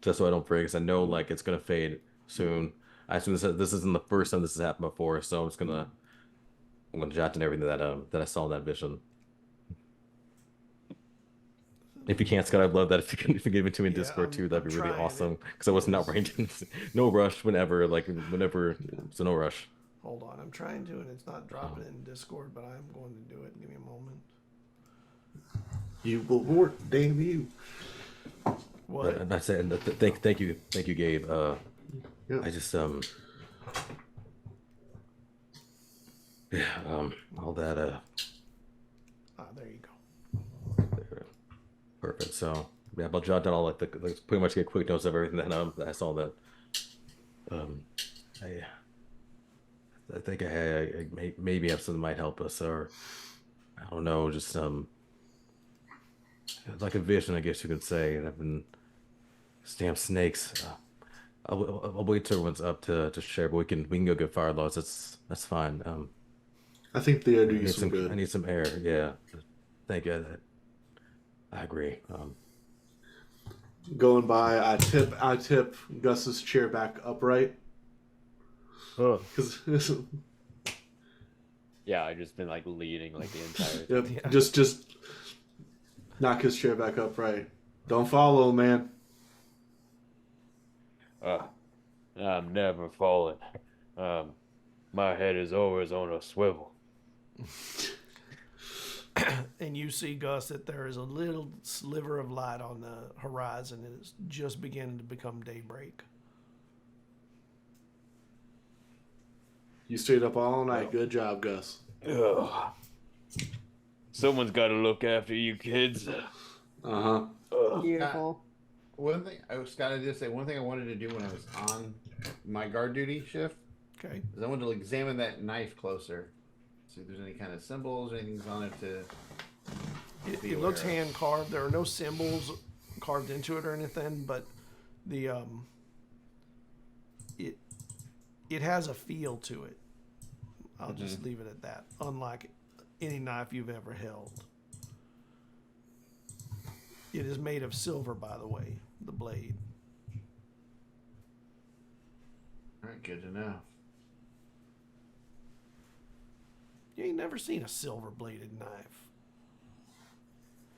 just so I don't forget. Because I know like it's gonna fade soon. I assume this isn't the first time this has happened before, so I'm gonna jot down everything that I saw in that vision. If you can't, Scott, I'd love that if you can give it to me in Discord too. That'd be really awesome. Because I was not writing. No rush. Whenever. So no rush. Hold on, I'm trying to, and it's not dropping in Discord, but I'm going to do it. Give me a moment. You will work, damn you. What? And I said, thank you, Gabe. Yeah. I just all that there you go. Perfect. So yeah, I'll jot down all like pretty much get quick notes of everything that I saw that. I think I maybe have something that might help us, or I don't know, just like a vision, I guess you could say. And I've been damn snakes. I'll wait till everyone's up to share, but we can go get fire logs. That's fine. I think they do you some good. I need some air. Yeah. Thank you. I agree. Going by, I tip Gus's chair back upright. Because yeah, I just been like leading like the entire. Yep. Yeah. Just knock his chair back upright. Don't follow, man. I'm never falling. My head is always on a swivel. And you see, Gus, that there is a little sliver of light on the horizon, and it's just beginning to become daybreak. You stayed up all night. Good job, Gus. Ugh. Someone's got to look after you kids. Beautiful. One thing I was gotta just say, one thing I wanted to do when I was on my guard duty shift, okay, is I wanted to examine that knife closer, see if there's any kind of symbols or anything on it to. It looks hand carved. There are no symbols carved into it or anything, but the it has a feel to it. I'll just leave it at that. Unlike any knife you've ever held. It is made of silver, by the way, the blade. All right, good to know. You ain't never seen a silver-bladed knife.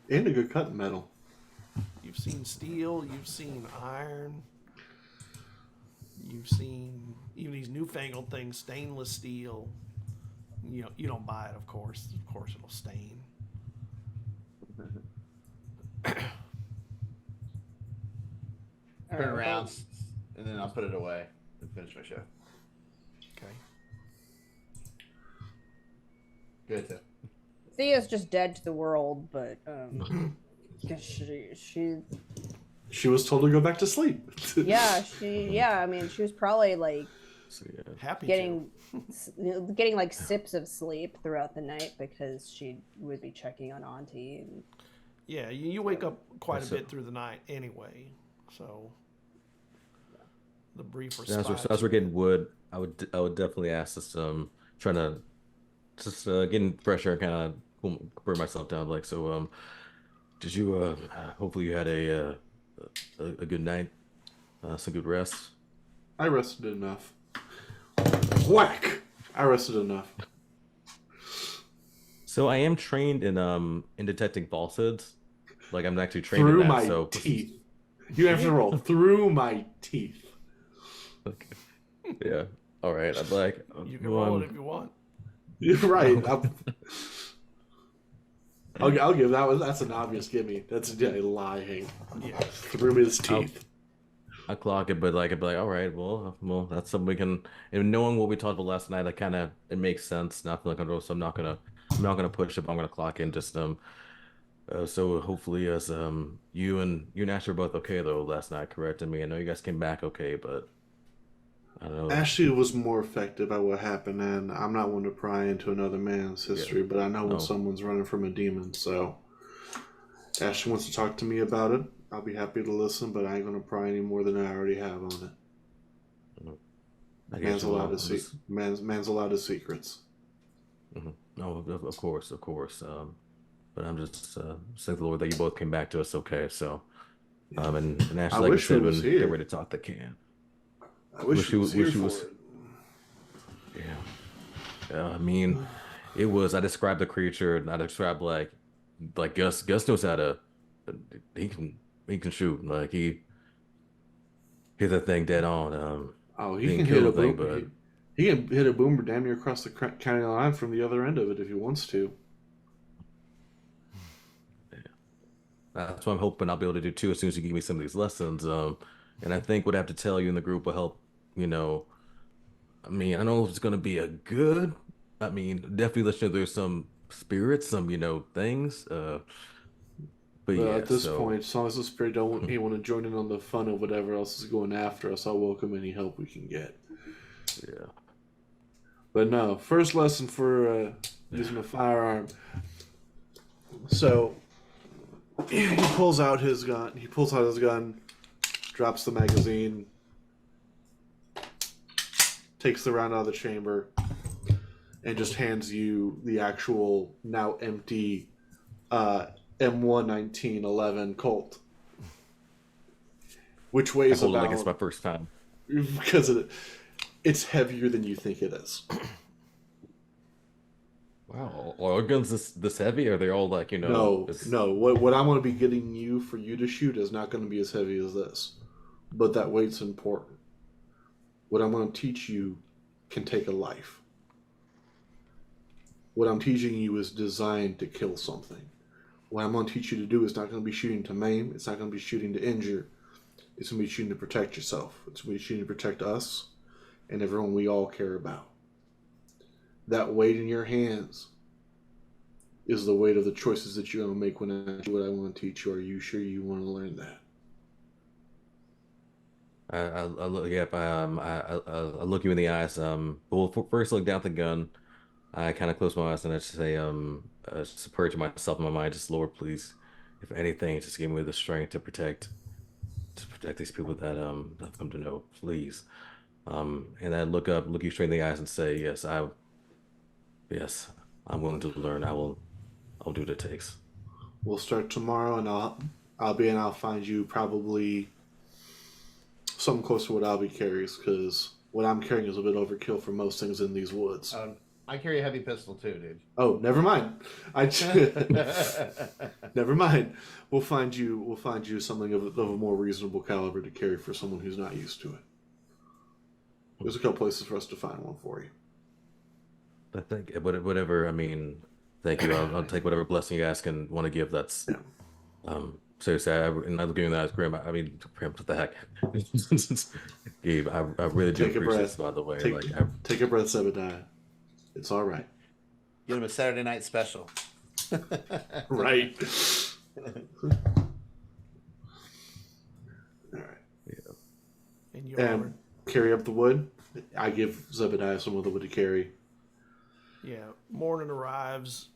And a good cut metal. You've seen steel, you've seen iron, you've seen even these newfangled things, stainless steel. You know, you don't buy it, of course. Of course it'll stain. Turn around, and then I'll put it away and finish my show. Okay. Good too. Thea's just dead to the world, but she was told to go back to sleep. I mean, she was probably like happy getting like sips of sleep throughout the night because she would be checking on Auntie. And yeah, you wake up quite a bit through the night anyway, so the brief respite. As we're getting wood, I would definitely ask this. Trying to just getting pressure, kind of bring myself down. Like, so, did you? Hopefully, you had a good night, some good rest. I rested enough. Whack! I rested enough. So I am trained in detecting falsehoods. Like, I'm actually trained through in that. My teeth. You have to roll through my teeth. Okay. Yeah. All right. I'm like, you can roll it if you want. You're right. I'll give that one. That's an obvious gimme. That's lying. Yeah. Through his teeth. I'll clock it, but like, I'd be like, all right, well, that's something we can. And knowing what we talked about last night, that kind of it makes sense. Not like so I'm not gonna push it. I'm gonna clock in just So hopefully, as you and Ash were both okay though last night, correct? I mean, I know you guys came back okay, but I don't know. Ashley was more affected by what happened, and I'm not one to pry into another man's history, but I know when someone's running from a demon. So, Ashley wants to talk to me about it. I'll be happy to listen, but I ain't gonna pry any more than I already have on it. Man's allowed his secrets. Mm-hmm. No, of course. But I'm just thank the Lord that you both came back to us okay. So, and Ashley, like I said, when get ready to talk, they can. I wish he was here for it. Yeah. I mean, it was. I described the creature, and I described like Gus. Gus knows how to. He can shoot. Like he hit that thing dead on. He can hit a boomer. He can hit a boomer damn near across the county line from the other end of it if he wants to. Yeah. That's what I'm hoping I'll be able to do too as soon as you give me some of these lessons. And I think what I have to tell you in the group will help. I mean, I don't know if it's going to be a good. I mean, definitely let you know there's some spirits, some things. But yeah, at this point, as long as the spirit don't want to join in on the fun of whatever else is going after us, I'll welcome any help we can get. Yeah. But no, first lesson for using a firearm. So he pulls out his gun. Drops the magazine. Takes the round out of the chamber. And just hands you the actual now empty M1 1911 Colt, which I weighs hold it about like it's my first time. because it's heavier than you think it is. Wow, are guns this heavy? Or are they all like, you know? No. What I'm going to be getting you for you to shoot is not going to be as heavy as this, but that weight's important. What I'm going to teach you can take a life. What I'm teaching you is designed to kill something. What I'm going to teach you to do is not going to be shooting to maim. It's not going to be shooting to injure. It's going to be shooting to protect yourself. It's going to be shooting to protect us and everyone we all care about. That weight in your hands is the weight of the choices that you're going to make when I do what I want to teach you. Are you sure you want to learn that? I look, yep, I look you in the eyes. Well, first look down at the gun. I kind of close my eyes and I just say, just purge myself in my mind. Just Lord, please, if anything, just give me the strength to protect these people that I've come to know, please. And I look you straight in the eyes and say, yes, I'm willing to learn. I'll do what it takes. We'll start tomorrow, and I'll find you probably something close to what Albie carries, because what I'm carrying is a bit overkill for most things in these woods. I carry a heavy pistol too, dude. Oh, never mind. Never mind. We'll find you something of a more reasonable caliber to carry for someone who's not used to it. There's a couple places for us to find one for you. I think whatever. I mean, thank you. I'll take whatever blessing you ask and want to give. That's seriously. And I'm giving that as Grimm. I mean, Grimm, what the heck, Gabe? I really do appreciate this. By the way, take a breath, Zebediah. It's all right. Get him a Saturday night special. Right. All right. Yeah. And carry up the wood. I give Zebediah some of the wood to carry. Yeah. Morning arrives.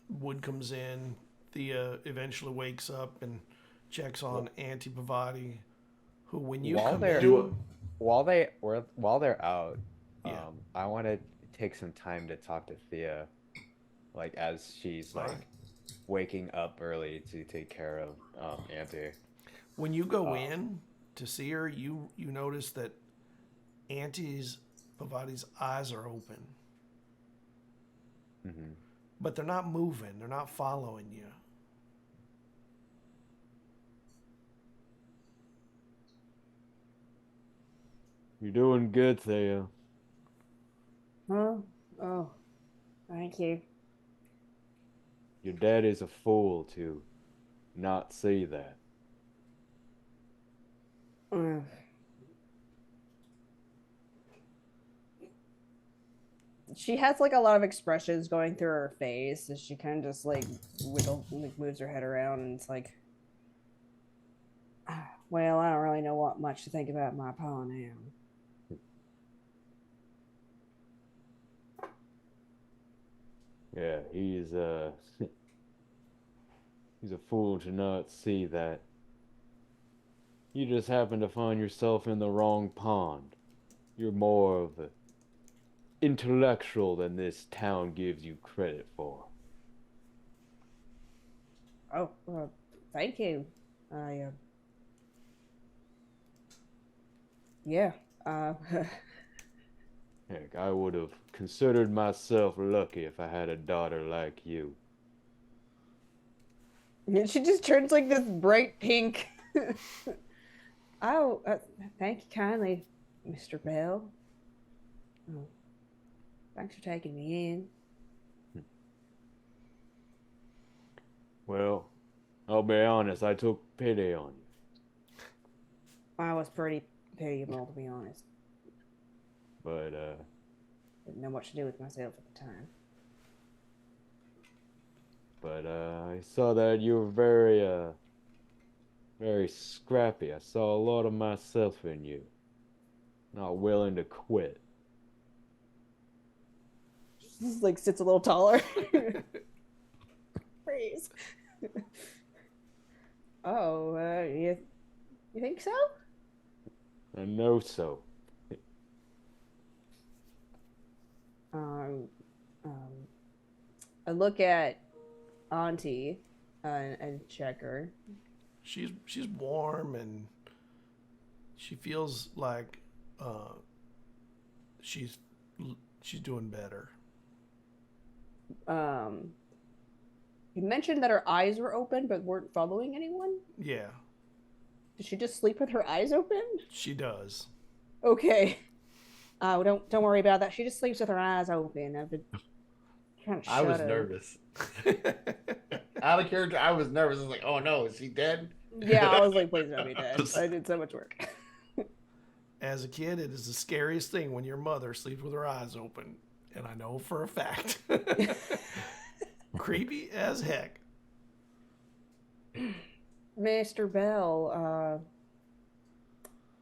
Wood comes in. Thea eventually wakes up and checks on Auntie Pavati, who, when you come in, while they're out, I want to take some time to talk to Thea, like as she's like waking up early to take care of Auntie. When you go in to see her, you notice that Auntie's Pavati's eyes are open, but they're not moving. They're not following you. You're doing good, Thea. Oh, thank you. Your daddy's a fool to not see that. She has like a lot of expressions going through her face as she kind of just like moves her head around, and it's like, well, I don't really know what much to think about my pa now. Yeah, he's a fool to not see that. You just happen to find yourself in the wrong pond. You're more of an intellectual than this town gives you credit for. Oh, thank you. Yeah. Heck, I would have considered myself lucky if I had a daughter like you. And she just turns like this bright pink. Oh, thank you kindly, Mr. Bell. Oh, thanks for taking me in. Well, I'll be honest, I took pity on you. I was pretty pitiable, to be honest. But, didn't know what to do with myself at the time. But, I saw that you were very scrappy. I saw a lot of myself in you. Not willing to quit. She just like sits a little taller. Praise. Oh, you think so? I know so. I look at Auntie, and check her. She's warm and she feels like she's doing better. You mentioned that her eyes were open but weren't following anyone? Yeah. Did she just sleep with her eyes open? She does. Okay. Don't worry about that. She just sleeps with her eyes open. I've been trying to shut I was her. nervous. Out of character, I was nervous. I was like, oh no, is he dead? Yeah, I was like, please don't be dead. I did so much work. As a kid, it is the scariest thing when your mother sleeps with her eyes open. And I know for a fact. Creepy as heck. Mr. Bell,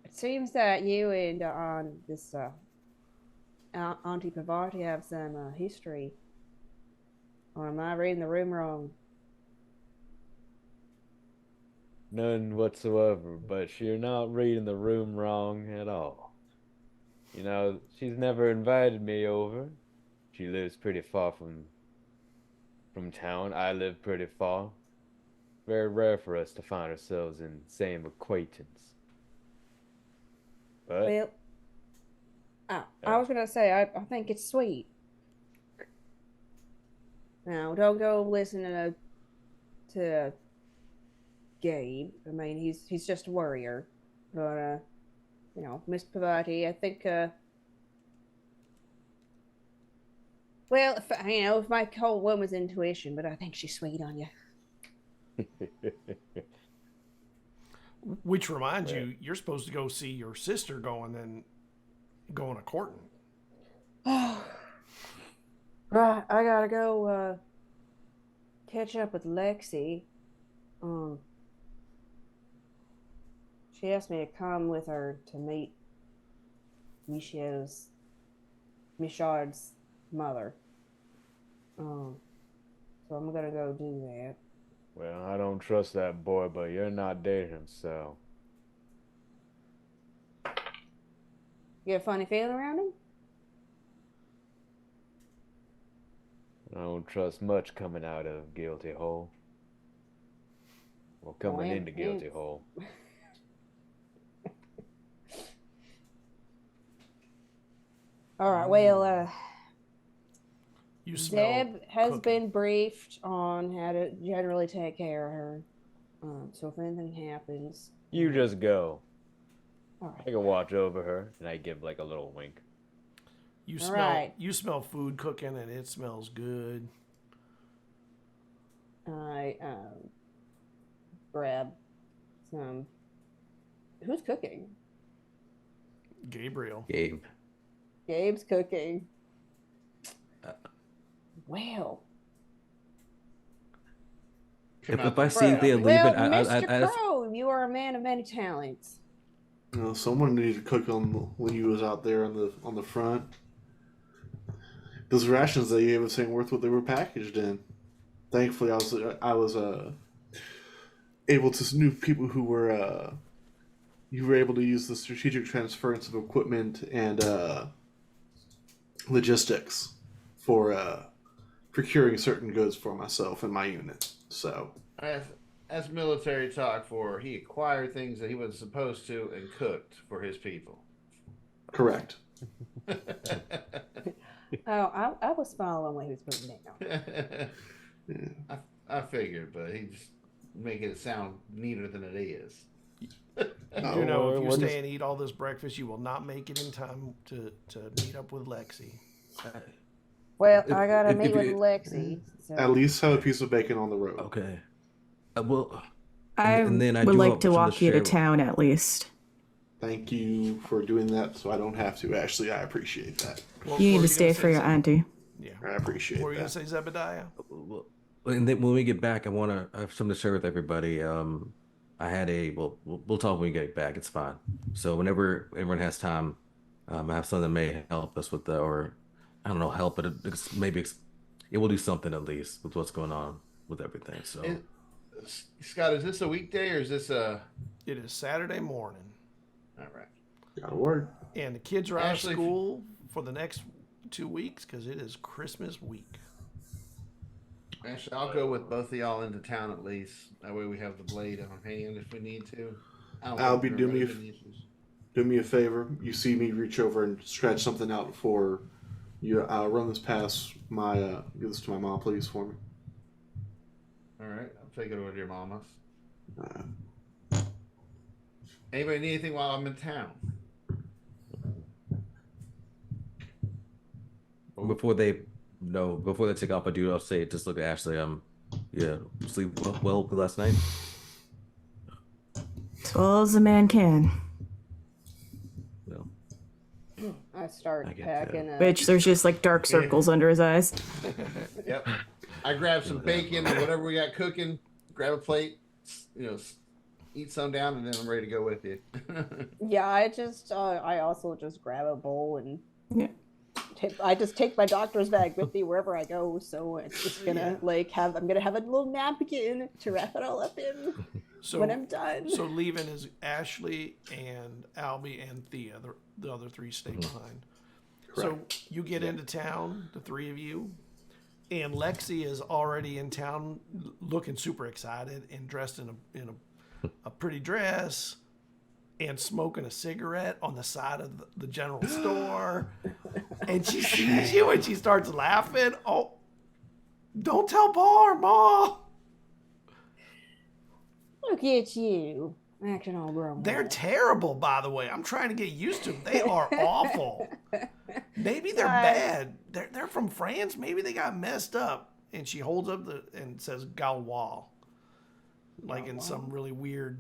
it seems that you and this Auntie Pavati have some history. Or am I reading the room wrong? None whatsoever, but you're not reading the room wrong at all. You know, she's never invited me over. She lives pretty far from town. I live pretty far. Very rare for us to find ourselves in same acquaintance. But Well, I was gonna say I think it's sweet. Now, don't go listening to Gabe. I mean, he's just a warrior. But you know, Miss Pavati, I think well, if my whole woman's intuition, but I think she's sweet on you. Which reminds you, you're supposed to go see your sister going a courting. Right, I gotta go catch up with Lexi. She asked me to come with her to meet Michaud's mother. So I'm gonna go do that. well, I don't trust that boy, but you're not dating him, so You have a funny feeling around him? I don't trust much coming out of Guilty Hole. Well, coming into Guilty Hole. All right. Well, You smell Zeb has cooking. been briefed on how to generally take care of her. So if anything happens, You just go. all I right. can watch over her, and I give like a little wink. You All smell right. you smell food cooking and it smells good. I grab some. Who's cooking? Gabriel. Gabe. Gabe's cooking. Well, If I see Thea leaving, well, I Mr. Crow, you are a man of many talents. You know, someone needed to cook when you was out there on the front. Those rations they gave us ain't worth what they were packaged in. Thankfully, I was able to knew people who were you were able to use the strategic transference of equipment and logistics for procuring certain goods for myself and my unit. So As military talk for, he acquired things that he wasn't supposed to and cooked for his people. correct. Oh, I was following what he was putting down. I figured, but he just making it sound neater than it is. You know, if you what stay is- and eat all this breakfast, you will not make it in time to meet up with Lexi. Well, If- I gotta if meet with you- Lexi. So. At least have a piece of bacon on the road. Okay. Well, I and then I would do like up to the walk you to share- town at least. Thank you for doing that, so I don't have to. Actually, I appreciate that. What You need were to gonna stay say, for your Zeb? auntie. Yeah. I appreciate What were you gonna that. say, Zebediah? Well, and then when we get back, I have something to share with everybody. I had we'll talk when we get back. It's fine. So whenever everyone has time, I have something that may help us with or I don't know, help, but it will do something at least with what's going on with everything. So Scott, is this a weekday or is this a? It is Saturday morning, All right. Gotta work. and the kids are out Ashley, of school for the next 2 weeks because it is Christmas week. Actually, I'll go with both of y'all into town at least. That way we have the blade on hand if we need to. Albie, do me a favor. You see me reach over and scratch something out before you run this past my. Give this to my mom, please, for me. All right, I'll take it over to your mama's. Anybody need anything while I'm in town? Before they take off, I'll say, just look at Ashley. Yeah, sleep well last night. As well as a man can. Well, I start packing up. Which there's just like dark circles under his eyes. Yep. I grab some bacon or whatever we got cooking. Grab a plate. Eat some down, and then I'm ready to go with you. Yeah, I also just grab a bowl and yeah. I just take my doctor's bag with me wherever I go, so it's just gonna I'm gonna have a little napkin to wrap it all up in when I'm done. So leaving is Ashley and Albie and Thea. The other three stay behind. Correct. So you get into town, the three of you, and Lexi is already in town, looking super excited and dressed in a pretty dress. And smoking a cigarette on the side of the general store. And she sees you and she starts laughing. Oh, don't tell Pa or Ma. Look at you, acting all grown. They're terrible, by the way. I'm trying to get used to them. They are awful. Maybe they're bad. They're from France. Maybe they got messed up. And she holds up and says Gaulois. Like in some really weird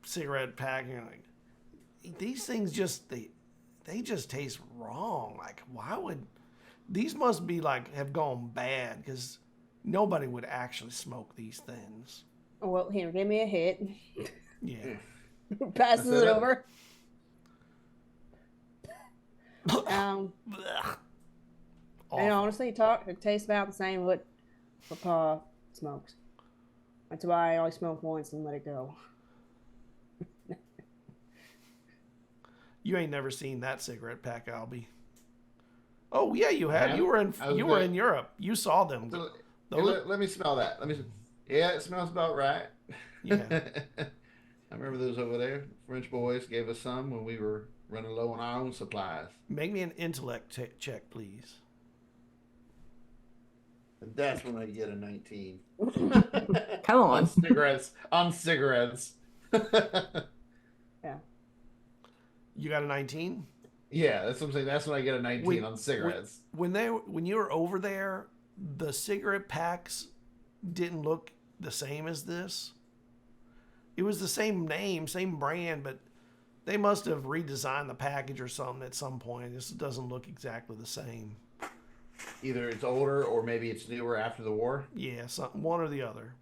cigarette packing. Like, these things they just taste wrong. Like, why would these must be like have gone bad, because nobody would actually smoke these things. Well, here, give me a hit. Yeah. Passes it over. And honestly, it tastes about the same what Pa smokes. That's why I only smoke once and let it go. You ain't never seen that cigarette pack, Albie. Oh yeah, you have. You were in Europe. You saw them. Let me smell that. Yeah, it smells about right. Yeah. I remember those over there. French boys gave us some when we were running low on our own supplies. Make me an intellect check, please. And that's when I get a 19. Come on. On cigarettes. Yeah. You got a 19? Yeah, that's what I'm saying. That's when I get a 19 on cigarettes. When you were over there, the cigarette packs didn't look the same as this. It was the same name, same brand, but they must have redesigned the package or something at some point. This doesn't look exactly the same. Either it's older or maybe it's newer after the war. Yeah, one or the other.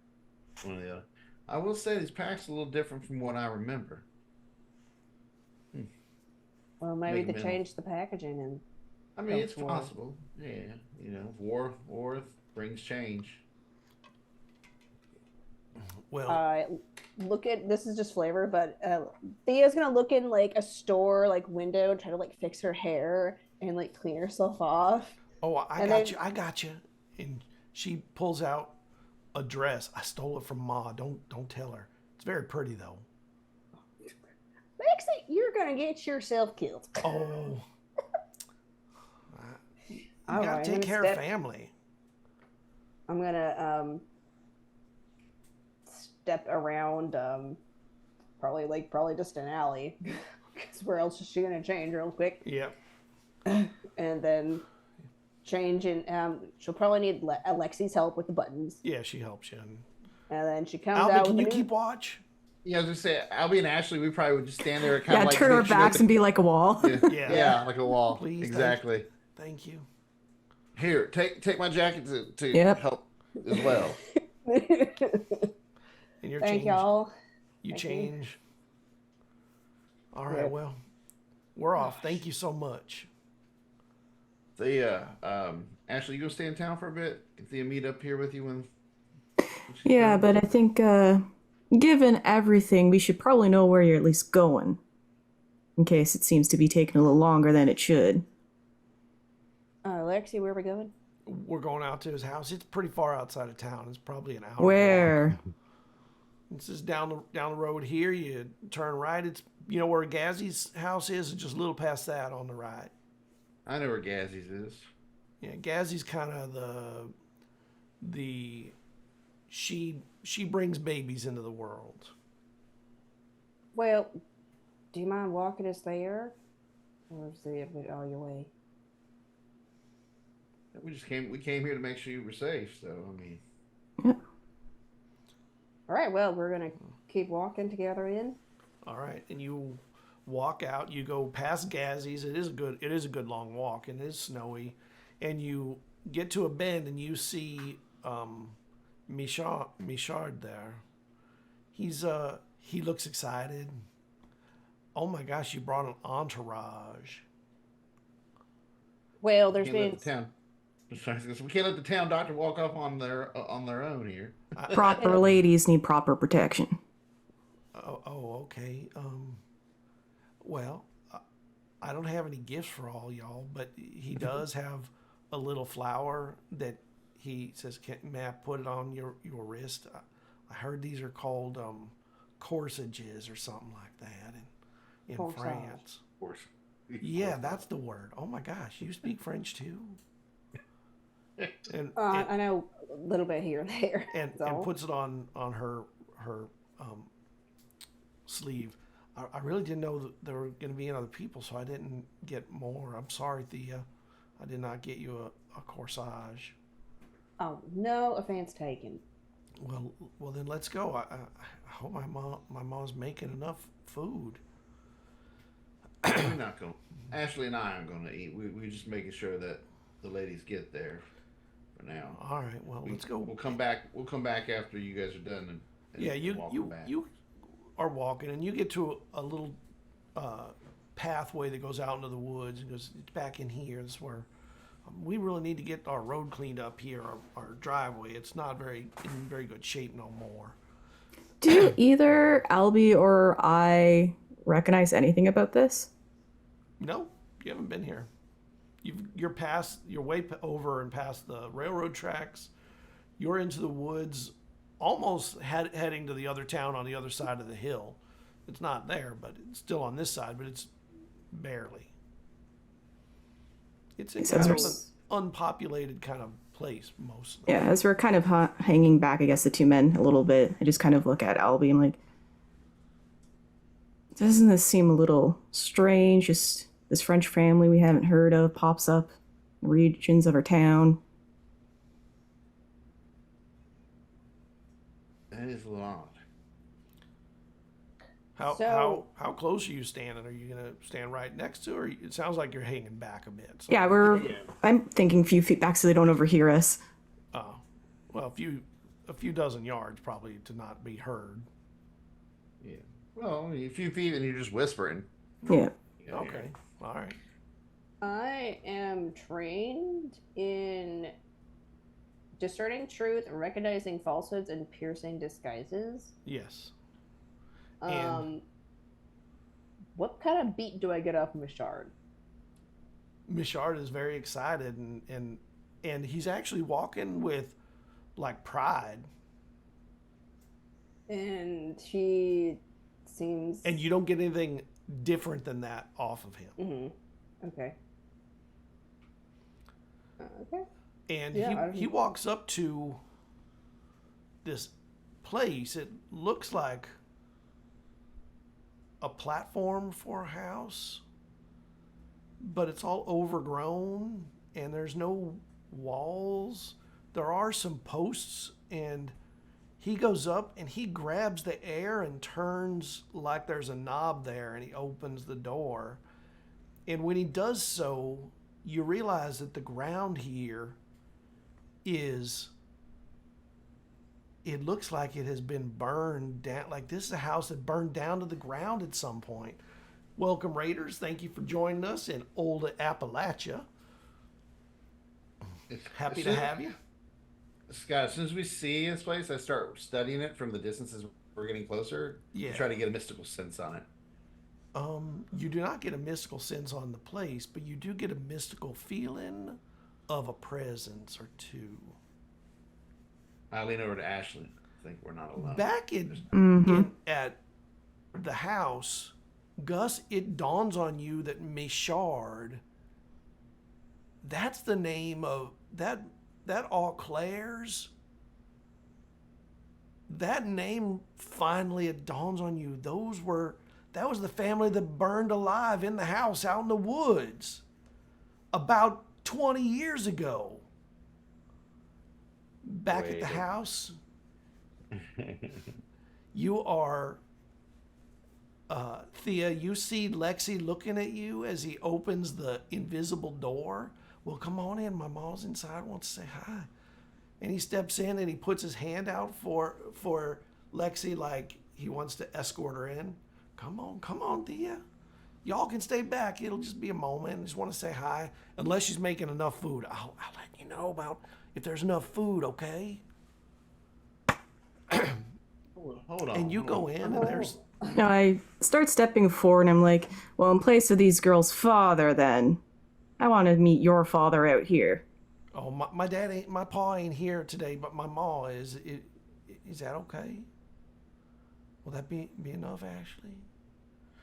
One or the other. I will say these packs are a little different from what I remember. Well, maybe they changed the packaging and. I mean, it's possible. Yeah, war brings change. Well, look at this is just flavor, but Thea's gonna look in like a store window and try to fix her hair and clean herself off. Oh, I got you. And she pulls out a dress. I stole it from Ma. Don't tell her. It's very pretty though. Lexi, you're gonna get yourself killed. Oh. You gotta take care of family. I'm gonna step around probably just an alley. Because where else is she gonna change real quick? Yep. And then change in she'll probably need Alexi's help with the buttons. Yeah, she helps you. And then she comes Albie, out can with you keep watch? Yeah, I was gonna say, Albie and Ashley, we probably would just stand there kind of turn our backs and be like a wall. Yeah, like a wall. Please, exactly. Thank you. Here, take my jacket to help as well. And your Thank change. y'all. You change. All right, well, we're off. Thank you so much. Ashley, you gonna stay in town for a bit? Get the meet up here with you when. Yeah, but I think given everything, we should probably know where you're at least going, in case it seems to be taking a little longer than it should. Lexi, where are we going? We're going out to his house. It's pretty far outside of town. It's probably an hour. Where? Walk. It's just down the road here. You turn right. It's where Gazzy's house is. It's just a little past that on the right. I know where Gazzy's is. Yeah, Gazzy's kind of the she brings babies into the world. Well, do you mind walking us there, or is it a bit all your way? We came here to make sure you were safe. So I mean. Yeah. All right. Well, we're gonna keep walking together in. All right, and you walk out. You go past Gazzy's. It is a good long walk, and it is snowy. And you get to a bend, and you see Michard there. He looks excited. Oh my gosh! You brought an entourage. Well, We can't let the town doctor walk off on their own here. Proper ladies need proper protection. Oh, okay. Well, I don't have any gifts for all y'all, but he does have a little flower that he says, may I put it on your wrist? I heard these are called corsages or something like that in Corsage. France. Of course. Yeah, that's the word. Oh my gosh, you speak French too? And I know a little bit here and there. and so. puts it on her sleeve. I really didn't know that there were going to be other people, so I didn't get more. I'm sorry, Thea. I did not get you a corsage. Oh, no offense taken. Well, then let's go. I hope my mom's making enough food. We're not going. Ashley and I aren't going to eat. We're just making sure that the ladies get there. For now. All right. Well, let's go. We'll come back. We'll come back after you guys are done. And Yeah, you back. you are walking, and you get to a little pathway that goes out into the woods and goes. It's back in here. This is where we really need to get our road cleaned up here. Our driveway. It's not in very good shape no more. Do either Albie or I recognize anything about this? No, you haven't been here. You're way over and past the railroad tracks. You're into the woods, almost heading to the other town on the other side of the hill. It's not there, but it's still on this side, but it's barely. It's a kind of an unpopulated kind of place mostly. Yeah, as we're kind of hanging back, I guess, the two men a little bit, I just kind of look at Albie. I'm like, doesn't this seem a little strange? Just this French family we haven't heard of pops up in regions of our town. That is a lot. How close are you standing? Are you gonna stand right next to her? It sounds like you're hanging back a bit. So. Yeah, I'm thinking a few feet back so they don't overhear us. Well, a few dozen yards probably to not be heard. Yeah. Well, a few feet and you're just whispering. Yeah. Okay. All right. I am trained in discerning truth and recognizing falsehoods and piercing disguises. Yes. What kind of beat do I get off Michard? Michard is very excited and he's actually walking with like pride. And he seems. And you don't get anything different than that off of him. Mm-hmm. Okay. Okay. And Yeah, he walks up to this place. It looks like a platform for a house, but it's all overgrown and there's no walls. There are some posts, and he goes up and he grabs the air and turns like there's a knob there, and he opens the door. And when he does so, you realize that the ground here it looks like it has been burned down. Like this is a house that burned down to the ground at some point. Welcome, Raiders. Thank you for joining us in Old Appalachia. Happy to have you. Scott, as soon as we see this place, I start studying it from the distances we're getting closer. Yeah. To try to get a mystical sense on it. You do not get a mystical sense on the place, but you do get a mystical feeling of a presence or two. I lean over to Ashley. I think we're not alone. Back at the house, Gus, it dawns on you that Michard, that's the name of that Au Claire's. That name finally, it dawns on you. That was the family that burned alive in the house out in the woods about 20 years ago. Back at the house, you are, Thea, you see Lexi looking at you as he opens the invisible door. Well, come on in. My mom's inside, wants to say hi. And he steps in and he puts his hand out for Lexi like he wants to escort her in. Come on, Thea. Y'all can stay back. It'll just be a moment. I just want to say hi. Unless she's making enough food. I'll let you know about if there's enough food, okay? Hold on. And you go in and there's... I start stepping forward and I'm like, well, in place of these girls' father then, I want to meet your father out here. Oh, my pa ain't here today, but my ma is. Is that okay? Will that be enough, Ashley?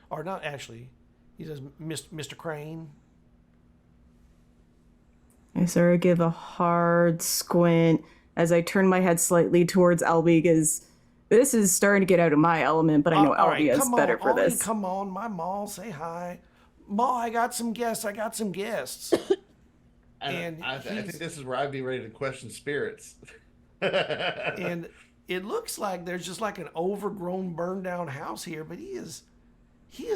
Or not Ashley. He says, Mr. Crane. I sort of give a hard squint as I turn my head slightly towards Albie because this is starting to get out of my element, but I know Albie is better for this. Come on, my ma, say hi. Ma, I got some guests. And I think this is where I'd be ready to question spirits. And it looks like there's just like an overgrown, burned down house here, but he is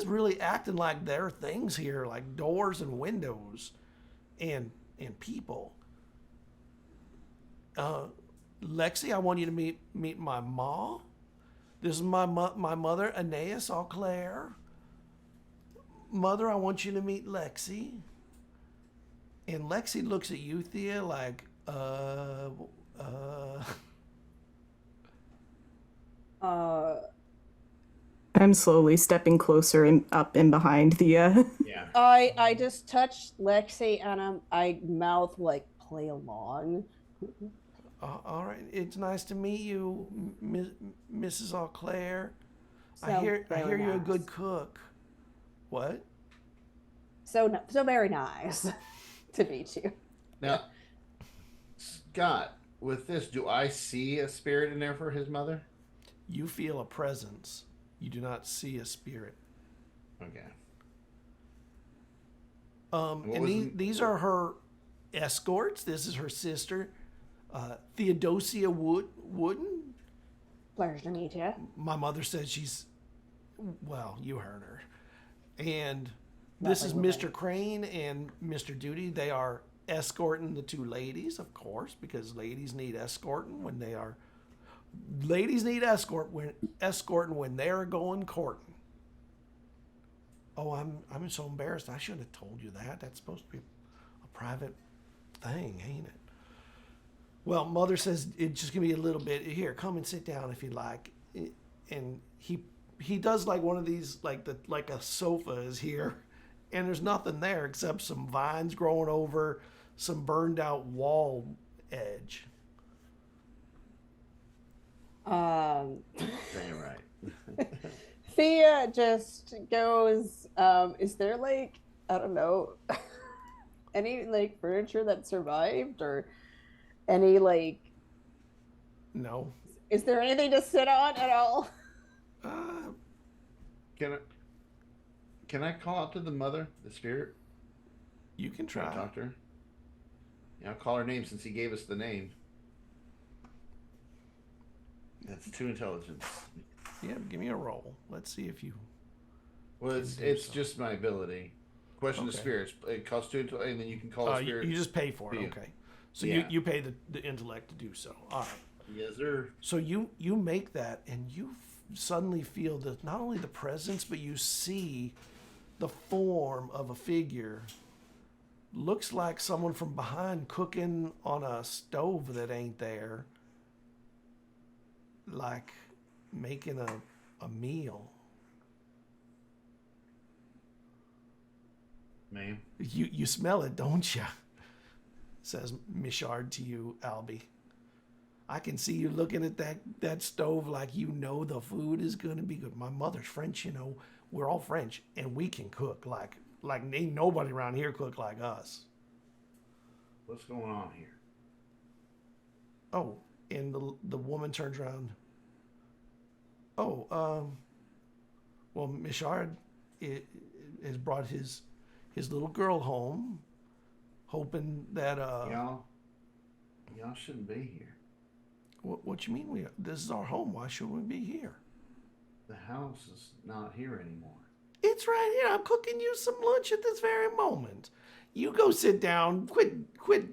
really acting like there are things here, like doors and windows and people. Lexi, I want you to meet my ma. This is my mother, Aeneas Au Claire. Mother, I want you to meet Lexi. And Lexi looks at you, Thea, like, I'm slowly stepping closer and up and behind Thea. Yeah. I just touch Lexi and I mouth like play along. all right, it's nice to meet you, Mrs. Au Claire. I So hear very you're a nice. good cook. What? So very nice to meet you. Now, Scott, with this, do I see a spirit in there for his mother? You feel a presence. You do not see a spirit. Okay. And these are her escorts. This is her sister, Theodosia Wooden. Pleasure to meet you. My mother says she's, well, you heard her. And this is Mr. Crane and Mr. Duty. They are escorting the two ladies, of course, because ladies need escorting when they are. Ladies need escorting when they're going courting. Oh, I'm so embarrassed. I shouldn't have told you that. That's supposed to be a private thing, ain't it? Well, Mother says it's just gonna be a little bit. Here, come and sit down if you like. And he does like one of these, like a sofa is here, and there's nothing there except some vines growing over some burned out wall edge. Damn right. Thea just goes, is there like, I don't know, any like furniture that survived or any like, No. is there anything to sit on at all? Can I call out to the mother, the spirit? You can Try try. to talk to her. Yeah, I'll call her name since he gave us the name. That's 2 intelligence. Yeah, give me a roll. Let's see if you. Well, it's just my ability. Question the Okay. spirits. It costs 2 and then you can call a spirit. You just pay for it. Yeah. Okay. So Yeah. you pay the intellect to do so. All right. Yes, sir. So you make that, and you suddenly feel that not only the presence, but you see the form of a figure. Looks like someone from behind cooking on a stove that ain't there. Like making a meal. Ma'am. You smell it, don't you? says Michard to you, Albie. I can see you looking at that stove like you know the food is going to be good. My mother's French, you know. We're all French, and we can cook like ain't nobody around here cook like us. What's going on here? Oh, and the woman turns around. Oh, well, Michard has brought his little girl home, hoping that Y'all shouldn't be here. What you mean? This is our home. Why should we be here? The house is not here anymore. It's right here. I'm cooking you some lunch at this very moment. You go sit down. Quit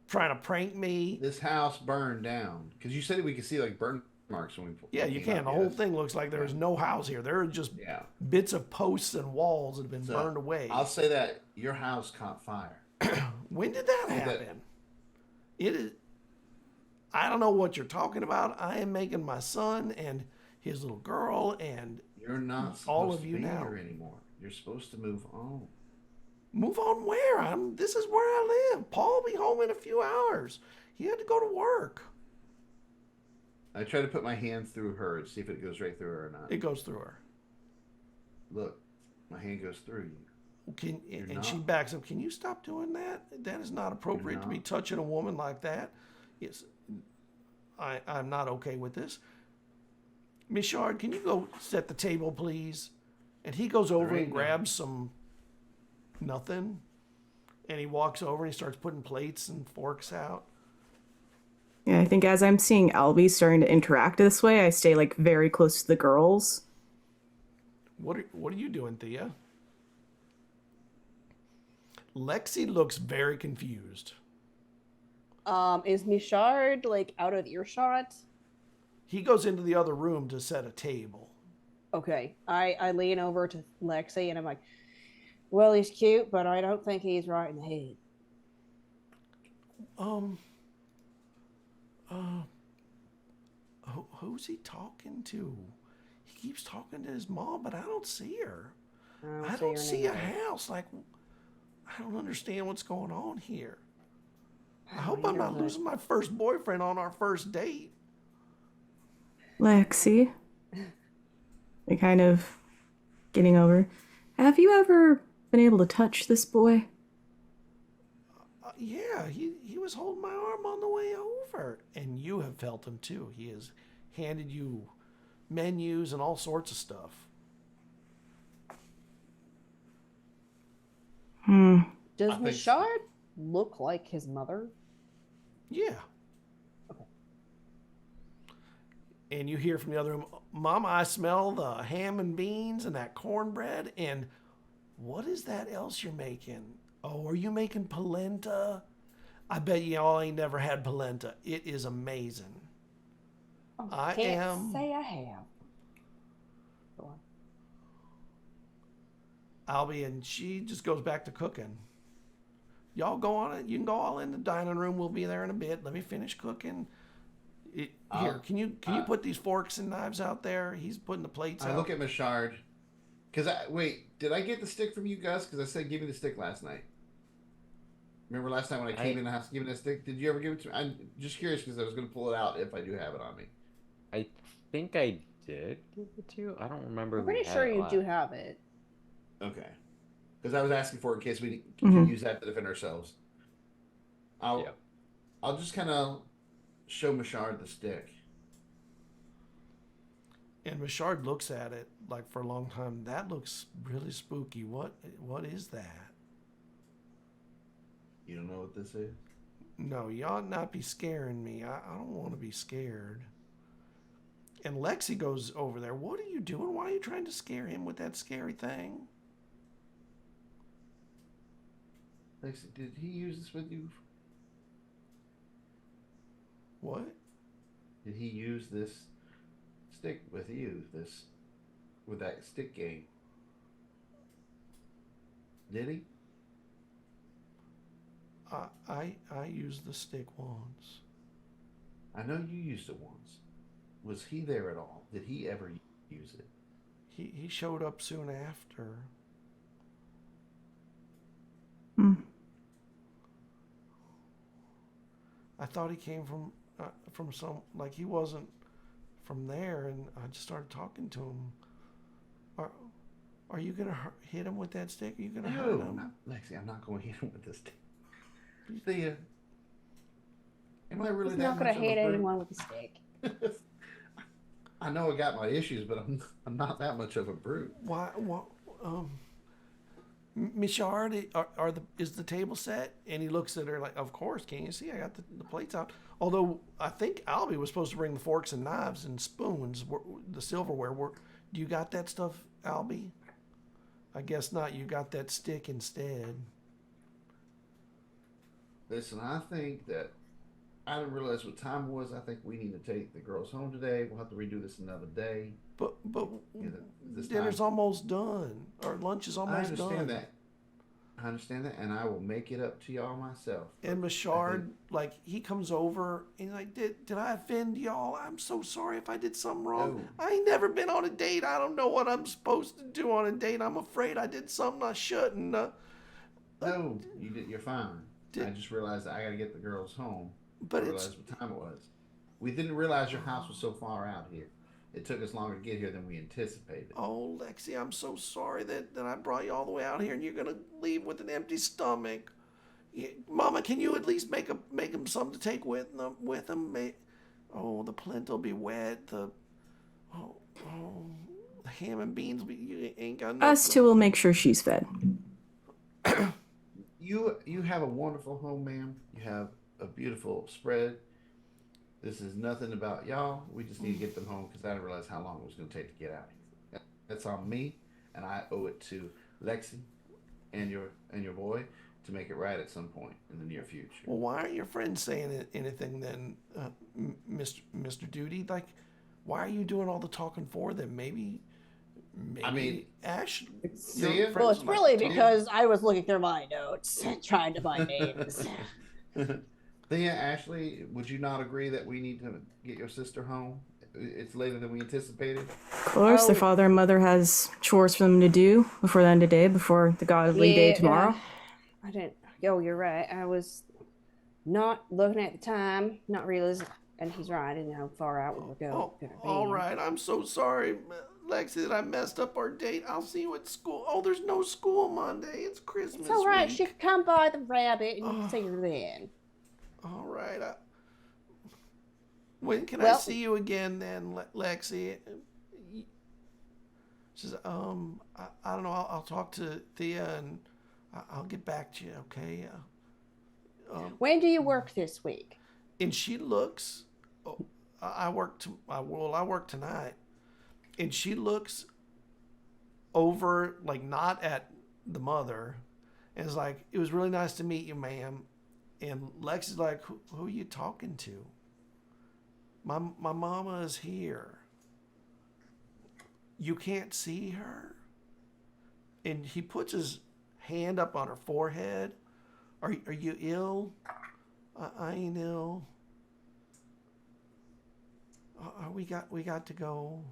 trying to prank me. This house burned down because you said we could see like burn marks when we. Yeah, you can. The whole thing looks like there's no house here. There are just bits of posts and walls that have been burned away. I'll say that your house caught fire. When did that happen? It is. I don't know what you're talking about. I am making my son and his little girl and you're not all of you to be now here anymore. You're supposed to move on. Move on where? This is where I live. Paul will be home in a few hours. He had to go to work. I try to put my hand through her and see if it goes right through her or not. It goes through her. Look, my hand goes through you. She backs up. Can you stop doing that? That is not appropriate to be touching a woman like that. Yes, I'm not okay with this. Michard, can you go set the table, please? And he goes over and grabs some nothing. And he walks over and he starts putting plates and forks out. Yeah, I think as I'm seeing Albie starting to interact this way, I stay like very close to the girls. What are you doing, Thea? Lexi looks very confused. Is Michard like out of earshot? He goes into the other room to set a table. Okay. I lean over to Lexi and I'm like, well, he's cute, but I don't think he's right in the head. Who's he talking to? He keeps talking to his mom, but I don't see her. I don't see a house. Like, I don't understand what's going on here. I hope I'm not losing my first boyfriend on our first date. Lexi. They kind of getting over. Have you ever been able to touch this boy? Yeah, he was holding my arm on the way over. And you have felt him too. He has handed you menus and all sorts of stuff. Does Michard look like his mother? Yeah. Okay. And you hear from the other room, Mama, I smell the ham and beans and that cornbread. And what is that else you're making? Oh, are you making polenta? I bet you all ain't never had polenta. It is amazing. Oh, I can't say I have. Go on. Albie, and she just goes back to cooking. Y'all go on it. You can go all in the dining room. We'll be there in a bit. Let me finish cooking. Here, can you put these forks and knives out there? He's putting the plates out. I look at Michard. Wait, did I get the stick from you, Gus? Because I said give me the stick last night. Remember last night when I came in the house giving a stick? Did you ever give it to me? I'm just curious because I was going to pull it out if I do have it on me. I think I did give it to you. I don't remember. I'm pretty sure you do have it. Okay. Because I was asking for it in case we can use that to defend ourselves. I'll just kind of show Michard the stick. And Michard looks at it like for a long time. That looks really spooky. What is that? You don't know what this is? No, you ought not be scaring me. I don't want to be scared. And Lexi goes over there. What are you doing? Why are you trying to scare him with that scary thing? Lexi, did he use this with you? What? Did he use this stick with you? With that stick game? Did he? I used the stick once. I know you used it once. Was he there at all? Did he ever use it? He showed up soon after. I thought he came from some, like he wasn't from there, and I just started talking to him. Are you gonna hit him with that stick? Are you gonna hurt him? Lexi, I'm not gonna hit him with this stick. Thea, am I really He's that not gonna much of a hit brute? anyone with a stick. I know I got my issues, but I'm not that much of a brute. Why? Michard, is the table set? And he looks at her like, of course, can't you see? I got the plates out. Although I think Albie was supposed to bring the forks and knives and spoons, the silverware. Do you got that stuff, Albie? I guess not. You got that stick instead. Listen, I think that I didn't realize what time it was. I think we need to take the girls home today. We'll have to redo this another day. But this dinner's time, almost done. Or lunch is almost done. I understand that, and I will make it up to y'all myself. And Michard, like, he comes over and he's like, did I offend y'all? I'm so sorry if I did something wrong. No. I ain't never been on a date. I don't know what I'm supposed to do on a date. I'm afraid I did something I shouldn't. No, you're fine. I just realized that I got to get the girls home. But I realized what time it was. We didn't realize your house was so far out here. It took us longer to get here than we anticipated. Oh, Lexi, I'm so sorry that I brought you all the way out here and you're gonna leave with an empty stomach. Mama, can you at least make him something to take with him? Oh, the plinth will be wet. The ham and beans. You ain't got enough. Us two will make sure she's fed. You have a wonderful home, ma'am. You have a beautiful spread. This is nothing about y'all. We just need to get them home because I didn't realize how long it was going to take to get out here. That's on me, and I owe it to Lexi and your boy to make it right at some point in the near future. Well, why aren't your friends saying anything then, Mr. Duty? Like, why are you doing all the talking for them? Maybe I mean, Ash. Well, it's really because I was looking through my notes trying to find names. Thea, Ashley, would you not agree that we need to get your sister home? It's later than we anticipated. Of course, their father and mother has chores for them to do before the end of the day, before the godly day tomorrow. I didn't. Oh, you're right. I was not looking at the time, not realizing. And he's right. I didn't know how far out we were going. All right. I'm so sorry, Lexi, that I messed up our date. I'll see you at school. Oh, there's no school Monday. It's Christmas. It's all right. week. She could come by the rabbit and you can see her then. All right. When can I see you again then, Lexi? She says, I don't know. I'll talk to Thea and I'll get back to you, okay? When do you work this week? And she looks, I work tonight. And she looks over, like, not at the mother, and is like, it was really nice to meet you, ma'am. And Lex is like, who are you talking to? My mama is here. You can't see her? And he puts his hand up on her forehead. Are you ill? I ain't ill. We got to go.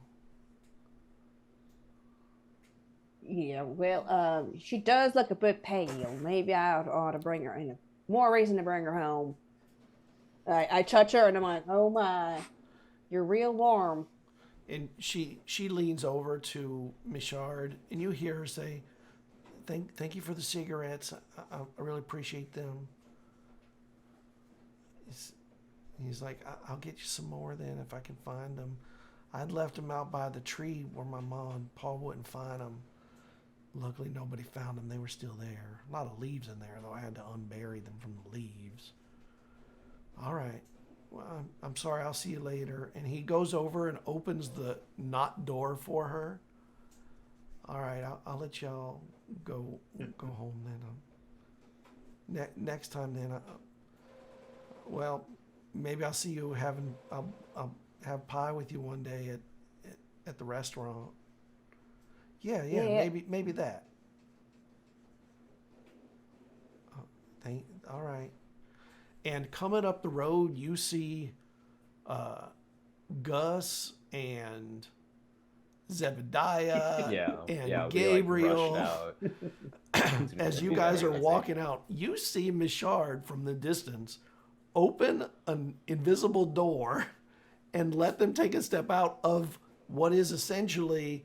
Yeah, well, she does look a bit pale. Maybe I ought to bring her in. More reason to bring her home. I touch her and I'm like, oh my, you're real warm. And she leans over to Michard and you hear her say, thank you for the cigarettes. I really appreciate them. He's like, I'll get you some more then if I can find them. I'd left them out by the tree where my mom and Paul wouldn't find them. Luckily, nobody found them. They were still there. A lot of leaves in there, though. I had to unbury them from the leaves. All right. Well, I'm sorry. I'll see you later. And he goes over and opens the not door for her. All right. I'll let y'all go home then. Next time then. Well, maybe I'll see you having. I'll have pie with you one day at the restaurant. Yeah, maybe that. All right. And coming up the road, you see Gus and Zebediah and Gabriel. As you guys are walking out, you see Michard from the distance open an invisible door and let them take a step out of what is essentially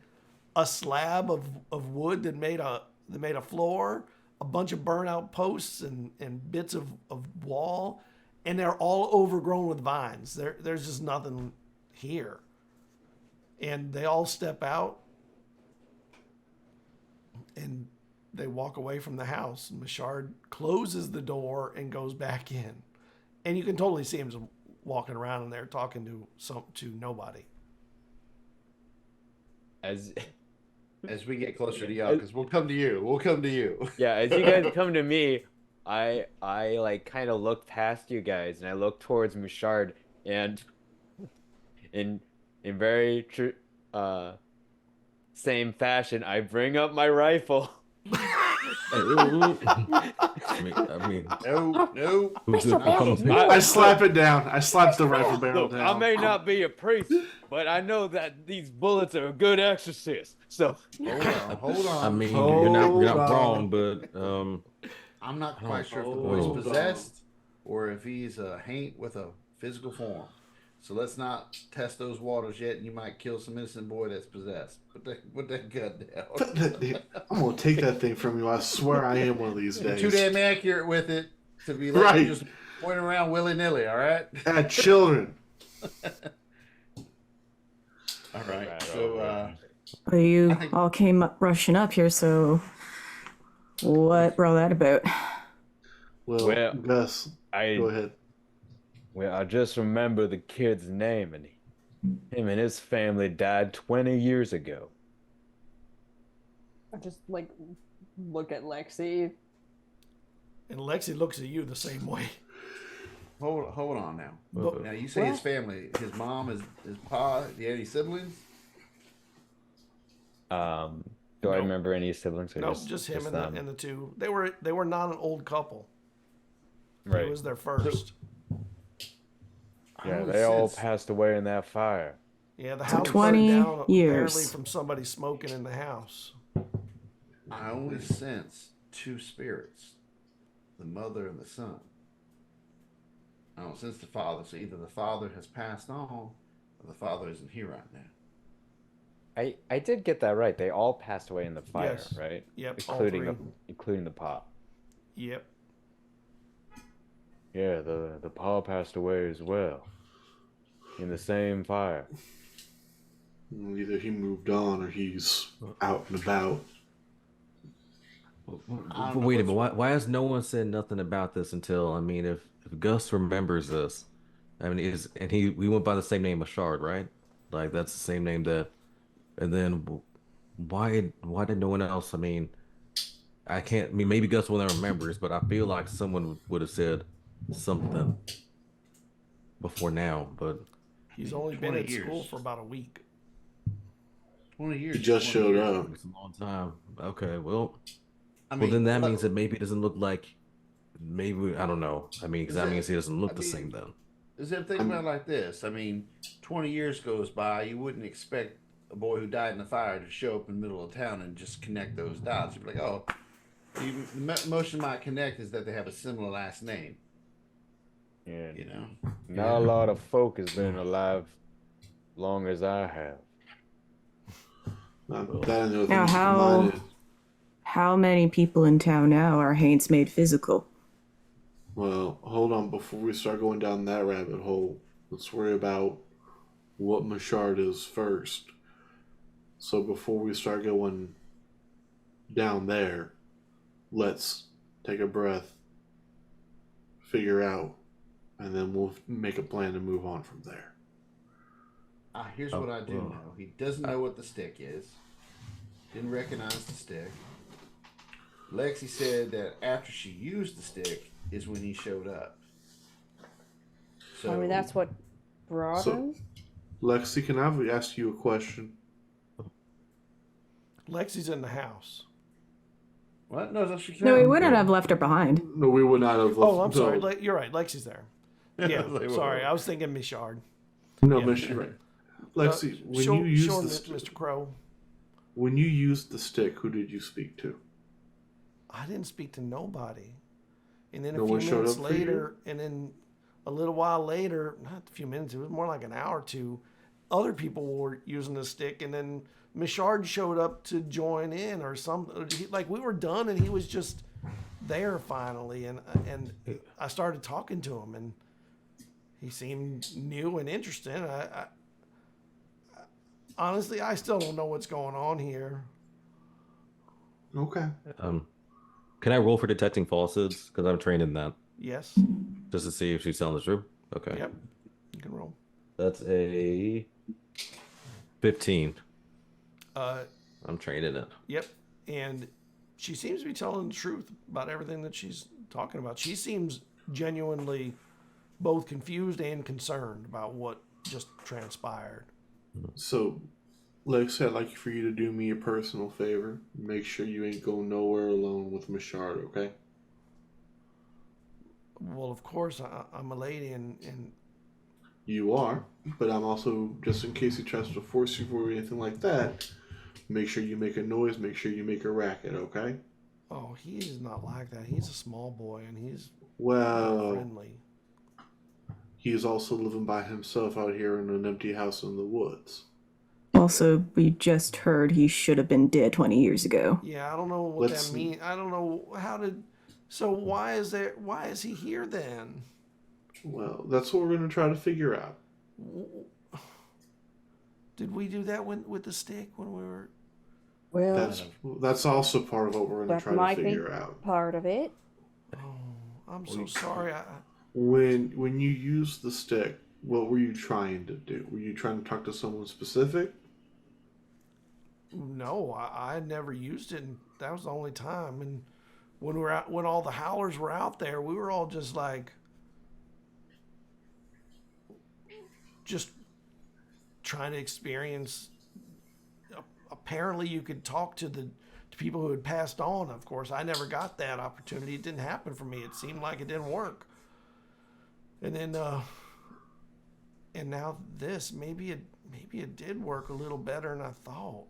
a slab of wood that made a floor, a bunch of burnout posts and bits of wall, and they're all overgrown with vines. There's just nothing here. And they all step out and they walk away from the house. Machard closes the door and goes back in. And you can totally see him just walking around in there talking to nobody. As we get closer to y'all, because we'll come to you. We'll come to you. Yeah, as you guys come to me, I like kind of look past you guys and I look towards Machard, and in very same fashion, I bring up my rifle. I mean, no. I slap it down. I slap the rifle barrel Look, down. I may not be a priest, but I know that these bullets are a good exorcist. So Hold on. I mean, you're not wrong, but I'm not quite sure if the boy's possessed or if he's a haint with a physical form. So let's not test those waters yet, and you might kill some innocent boy that's possessed. Put that gun down. I'm gonna take that thing from you. I swear I am one of these You're days. too damn accurate with it to be letting you just point around willy-nilly, all right? At children. All right. So, Well, you all came up rushing up here, so what brought that about? Well, Gus, go ahead. Well, I just remember the kid's name, and him and his family died 20 years ago. I just like look at Lexi. And Lexi looks at you the same way. hold on now. But, Now, you say his family, his mom, his pa, do you have any siblings? Do I remember any siblings? Or no, just him them? and the two. They were not an old couple. Right. It was their first. Yeah, they all passed away in that fire. Yeah, the house 20 burned down years. apparently from somebody smoking in the house. I only sense two spirits, the mother and the son. I don't sense the father, so either the father has passed on or the father isn't here right now. I did get that right. They all passed away in the fire, Yes. right? Yep, Including the pop. Yep. Yeah, the pa passed away as well. In the same fire. Either he moved on or he's out and about. wait a minute. Why has no one said nothing about this until? I mean, if Gus remembers this, I mean, we went by the same name, Machard, right? Like that's the same name that. And then why did no one else? I mean, I can't. I mean, maybe Gus will never remembers, but I feel like someone would have said something before now. But He's only been at school for about a week. 20 years. He just showed up. it's a long time. Okay, well, I then that means that maybe it doesn't look like. Maybe I don't know. I mean, because that means he doesn't look the same then. Is it think about it like this? I mean, 20 years goes by, you wouldn't expect a boy who died in the fire to show up in the middle of town and just connect those dots. You'd be like, oh, the motion might connect is that they have a similar last name. Yeah. You know? Not a lot of folk has been alive long as I have. Now, how many people in town now are Haints made physical? Well, hold on. Before we start going down that rabbit hole, let's worry about what Machard is first. So before we start going down there, let's take a breath, figure out, and then we'll make a plan to move on from there. Here's what I do know. He doesn't know what the stick is. Didn't recognize the stick. Lexi said that after she used the stick is when he showed up. So, I mean, that's what brought him. Lexi, can I ask you a question? Lexi's in the house. What? No, she can't. No, we wouldn't have left her behind. No, we would not have. Oh, I'm sorry. You're right. Lexi's there. Yeah, Like, sorry. I was thinking Machard. No, Yeah. Mr. Right. Lexi, when you used Mr. Crow. When you used the stick, who did you speak to? I didn't speak to nobody. And then No a one few showed minutes up for you? later, and then a little while later, not a few minutes, it was more like an hour or two, other people were using the stick, and then Michard showed up to join in or something. Like we were done, and he was just there finally, and I started talking to him, and he seemed new and interesting. I honestly, I still don't know what's going on here. Okay. Can I roll for detecting falsehoods? Because I'm trained in that. Yes. Just to see if she's telling the truth. Okay. Yep. You can roll. That's a 15. I'm trained in it. Yep. And she seems to be telling the truth about everything that she's talking about. She seems genuinely both confused and concerned about what just transpired. So, Lex, I'd like for you to do me a personal favor. Make sure you ain't going nowhere alone with Michard, okay? Well, of course, I'm a lady, and You are, but I'm also, just in case he tries to force you or anything like that, make sure you make a noise, make sure you make a racket, okay? oh, he's not like that. He's a small boy, and he's Well, friendly. he is also living by himself out here in an empty house in the woods. Also, we just heard he should have been dead 20 years ago. Yeah, I don't know what Let's- that means. I don't know how to. So why is he here then? Well, that's what we're going to try to figure out. Did we do that with the stick when we were? Well, That's also part of what we're going to that try might to be figure out. part of it. Oh, I'm so sorry. When you use the stick, what were you trying to do? Were you trying to talk to someone specific? No, I never used it. And that was the only time. And when we were out, when all the howlers were out there, we were all just like, just trying to experience. Apparently, you could talk to the people who had passed on. Of course, I never got that opportunity. It didn't happen for me. It seemed like it didn't work. And then, and now this. Maybe it did work a little better than I thought.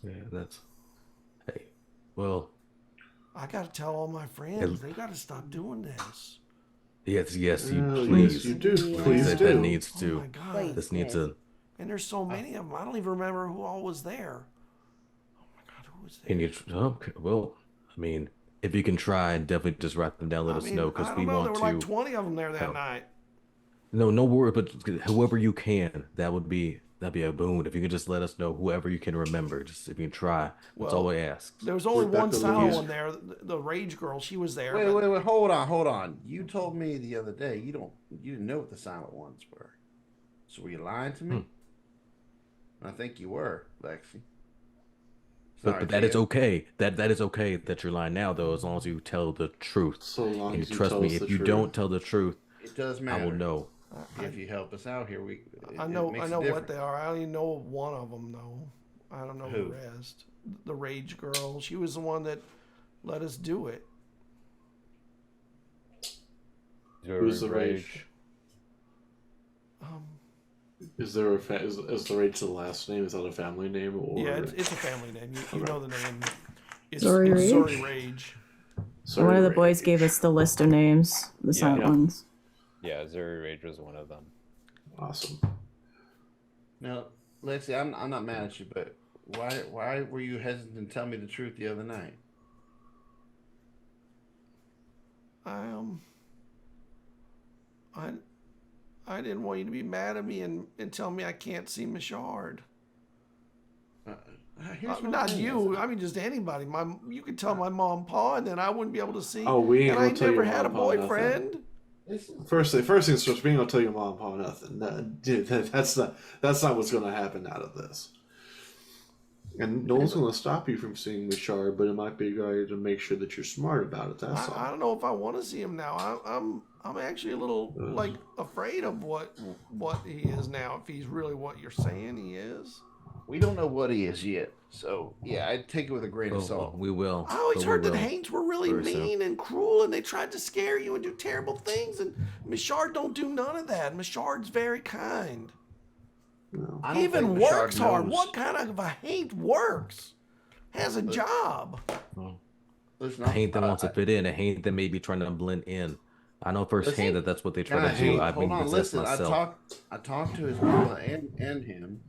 Yeah, that's. Hey, well. I got to tell all my friends. They got to stop doing this. Yes, you Yes, please. you do. Yeah. Please that, do. that needs Oh to. my God. Please. This needs Yes. to. And there's so many of them. I don't even remember who all was there. Oh my God, who was there? Can you? Okay, well, I mean, if you can try, definitely just write them down. Let us know because I we don't know. want There were to. like 20 of them there that help. night. No worry, but whoever you can, that'd be a boon. If you could just let us know whoever you can remember, just if you can try. That's all we ask. There was only one Rebecca silent Louise. one there. The rage girl, she was there. Wait, but- wait, hold on. You told me the other day you didn't know what the silent ones were. So were you lying to me? I think you were, Lexi. But that is okay. That is okay that you're lying now, though, as long as you tell the truth. So long And as you trust tell me, us if the you truth. don't tell the truth, It does matter. I will know. If you help us out here, I know what they are. I only know one of them though. I don't know Who? the rest. The rage girl. She was the one that let us do it. Who's the rage? Is there is the rage the last name? Is that a family name or? Yeah, it's a family name. You know the name. It's Sorry, it's Rage? Sorry Rage. Sorry, One of the Rage. boys gave us the list of names, the silent Yeah. ones. Yeah, Zuri Rage was one of them. Awesome. Now, Lexi, I'm not mad at you, but why were you hesitant to tell me the truth the other night? I didn't want you to be mad at me and tell me I can't see Michard. Here's what Not I'm saying. you. I mean, just anybody. You could tell my mom and pa, and then I wouldn't be able to see. Oh, we ain't and gonna I tell never your had a mom and pa boyfriend. First things first, we ain't gonna tell your mom and pa nothing. Dude, that's not what's gonna happen out of this. And no one's gonna stop you from seeing Michard, but it might be a good idea to make sure that you're smart about it. That's I all. don't know if I want to see him now. I'm actually a little like afraid of what he is now. If he's really what you're saying he is. We don't know what he is yet, so yeah, I'd take it with a grain of salt. We will. I always But heard we that will. Haints were really Very soon. mean and cruel, and they tried to scare you and do terrible things. And Michard don't do none of that. Michard's very kind. I He don't even think Michard works hard. knows. What kind of a Haint works? Has a job. Listen, A Haint that wants to fit in, a Haint that may be trying to blend in. I know firsthand that that's what they try Guys, to do. hey, I've hold been on, possessed listen. myself. I talked to his mama and him.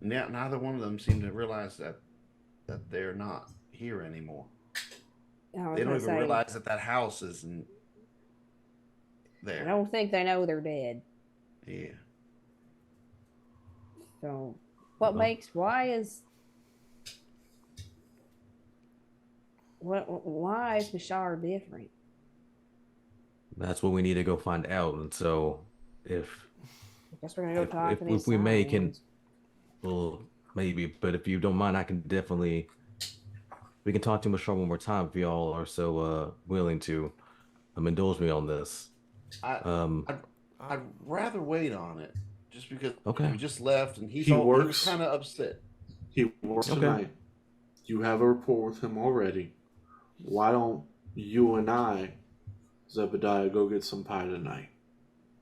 Now, neither one of them seem to realize that they're not here anymore. I was They don't gonna even say, realize that house isn't there. I don't think they know they're dead. Yeah. So, why is Bashar different? That's what we need to go find out. And so, if I guess we're gonna go talk if, to if these we may, silent ones. well, maybe. But if you don't mind, I can definitely. We can talk to Michelle one more time if y'all are so willing to indulge me on this. I'd rather wait on it, just because Okay. we just left and he was works. kind of upset. He works tonight. You have a rapport with him already. Why don't you and I, Zebediah, go get some pie tonight?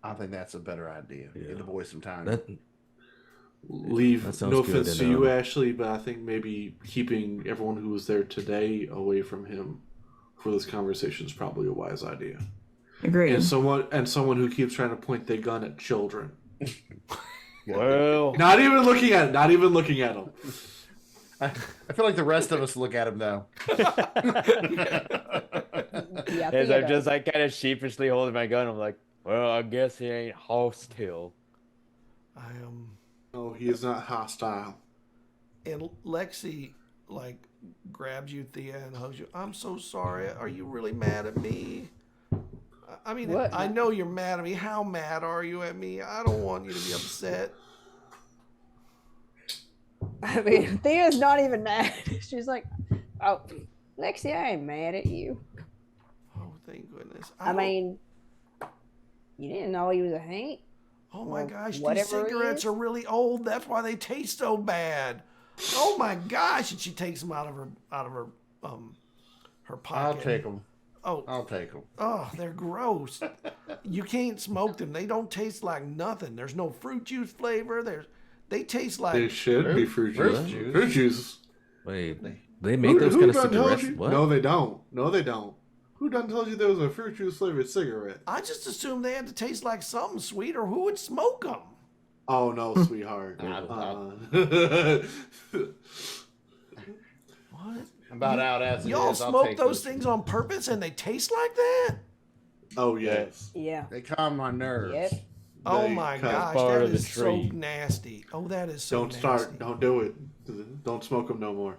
I think that's a better idea. Yeah. Give the boys some time. Leave. That sounds No good, offense and, to you, Ashley, but I think maybe keeping everyone who was there today away from him for this conversation is probably a wise idea. Agreed. And someone who keeps trying to point their gun at children. Well, Not even looking at them. I feel like the rest of us look at him though. Yeah, as Theo I'm does. just like kind of sheepishly holding my gun, I'm like, well, I guess he ain't hostile. I am. No, he is not hostile. And Lexi, like, grabs you, Thea, and hugs you. I'm so sorry. Are you really mad at me? I mean, What? I know you're mad at me. How mad are you at me? I don't want you to be upset. I mean, Thea's not even mad. She's like, oh, Lexi, I ain't mad at you. Oh, thank goodness. I mean, you didn't know he was a Hank. oh my or gosh, these whatever it cigarettes is. are really old. That's why they taste so bad. Oh my gosh! And she takes them out of her pocket. I'll take them. Oh, I'll take them. oh, they're gross. You can't smoke them. They don't taste like nothing. There's no fruit juice flavor. They taste like They should be fruit juice. Fruit juice. Wait, they make those kind of done told cigarettes? you? What? No, they don't. No, they don't. Who done told you there was a fruit juice flavored cigarette? I just assumed they had to taste like something sweet, or who would smoke them? Oh no, sweetheart. What? I'm about out as it Y'all is. I'll smoke take those things on purpose, and they taste like that? Oh yes. Yeah. They calm my nerves. Yep. Oh They my cut gosh, part that of the is so tree. nasty. Oh, that is so Don't nasty. start. Don't do it. Don't smoke them no more.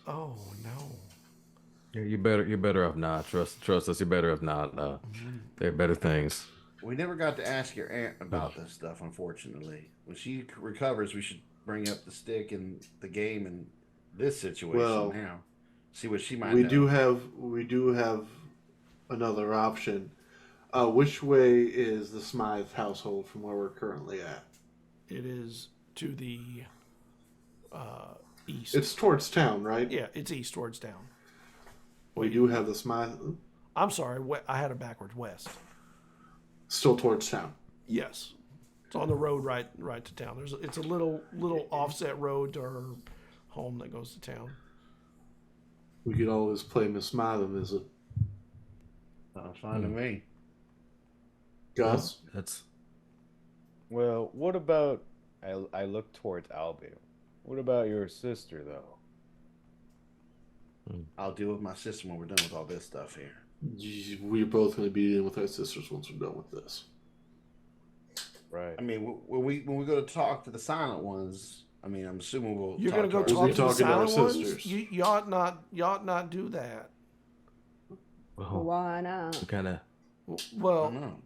Oh no. Yeah, you're better off not. Trust us. You're better off not. There are better things. We never got to ask your aunt about this stuff, unfortunately. When she recovers, we should bring up the stick and the game in this situation Well, now. See what she might We know. do have another option. Which way is the Smythe household from where we're currently at? It is to the east. It's towards town, right? Yeah, it's east towards town. We do have the Smythe I'm sorry, I had it backwards. West. still towards town. Yes, it's on the road right to town. It's a little offset road to her home that goes to town. We could always play Miss Smythe and visit. Sounds fine to me. Gus? That's Well, what about... I look towards Albie. What about your sister, though? I'll deal with my sister when we're done with all this stuff here. We're both going to be in with our sisters once we're done with this. Right. I mean, when we go to talk to the silent ones, I mean, I'm assuming we'll. You're gonna go our talk to the talking to our silent ones. sisters. You ought not do that. well, Why not? kind of. I Well, don't know.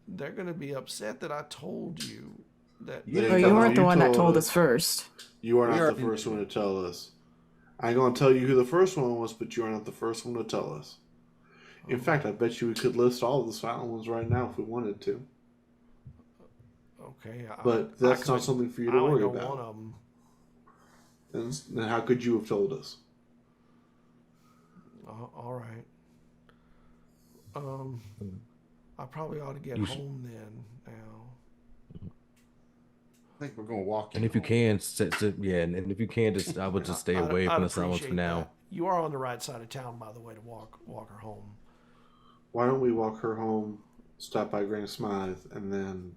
they're gonna be upset that I told you that. You Oh, didn't you tell weren't us. the one that told told us. us first. You are We not are- the first one to tell us. I ain't going to tell you who the first one was, but you are not the first one to tell us. In fact, I bet you we could list all of the silent ones right now if we wanted to. Okay, But that's not something for you to I only worry know about. one of them. Then how could you have told us? All right. I probably ought to get You should- home then. Now. I think we're gonna walk. And if you can, and if you can, just I would just stay away from the sounds for now. That. You are on the right side of town, by the way, to walk her home. Why don't we walk her home, stop by Granny Smythe, and then...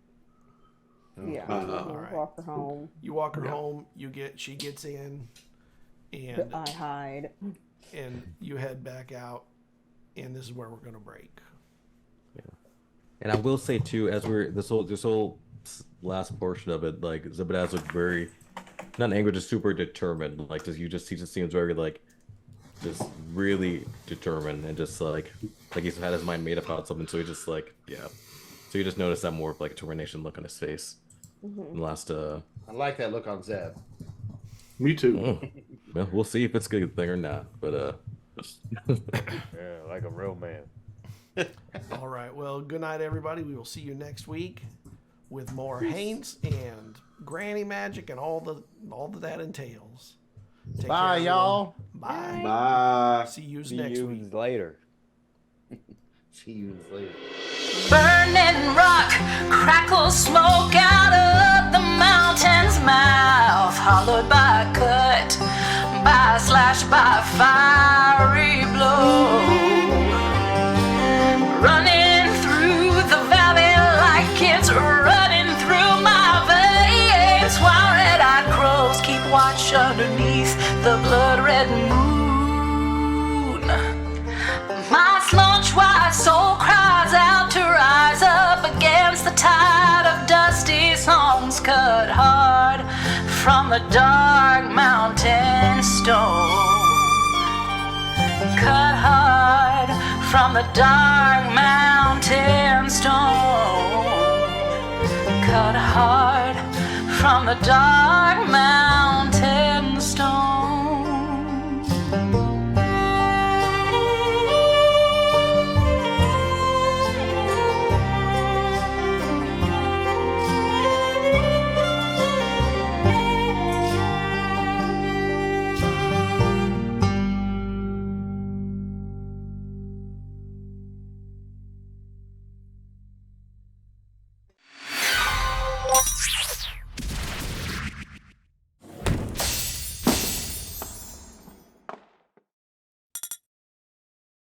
Yeah, all right. walk her home. You walk her home, she gets in, and I hide. And you head back out, and this is where we're going to break. Yeah. And I will say, too, as this whole last portion of it, like, Zebediah's looked very, not angry, just super determined. Like, he just seems very, like, just really determined, and just like he's had his mind made up about something, so he just like, yeah. So you just notice that more of like a determination look on his face. In the last I like that look on Zeb. Me too. Well, we'll see if it's a good thing or not, but yeah, like a real man. All right, well, good night, everybody. We will see you next week with more Haynes and Granny Magic and all that entails. Take Bye, care, y'all. Bye. Bye. See you next week. Later. See you later. Burning rock, crackle smoke out of the mountain's mouth, hollowed by a cut, by a slash, by a fiery blow. Running through the valley like it's running through my veins, while red-eyed crows keep watch underneath the blood-red moon. My slunch white soul cries out to rise up against the tide of dusty songs cut hard from the dark mountain stone. Cut hard from the dark mountain stone. Cut hard from the dark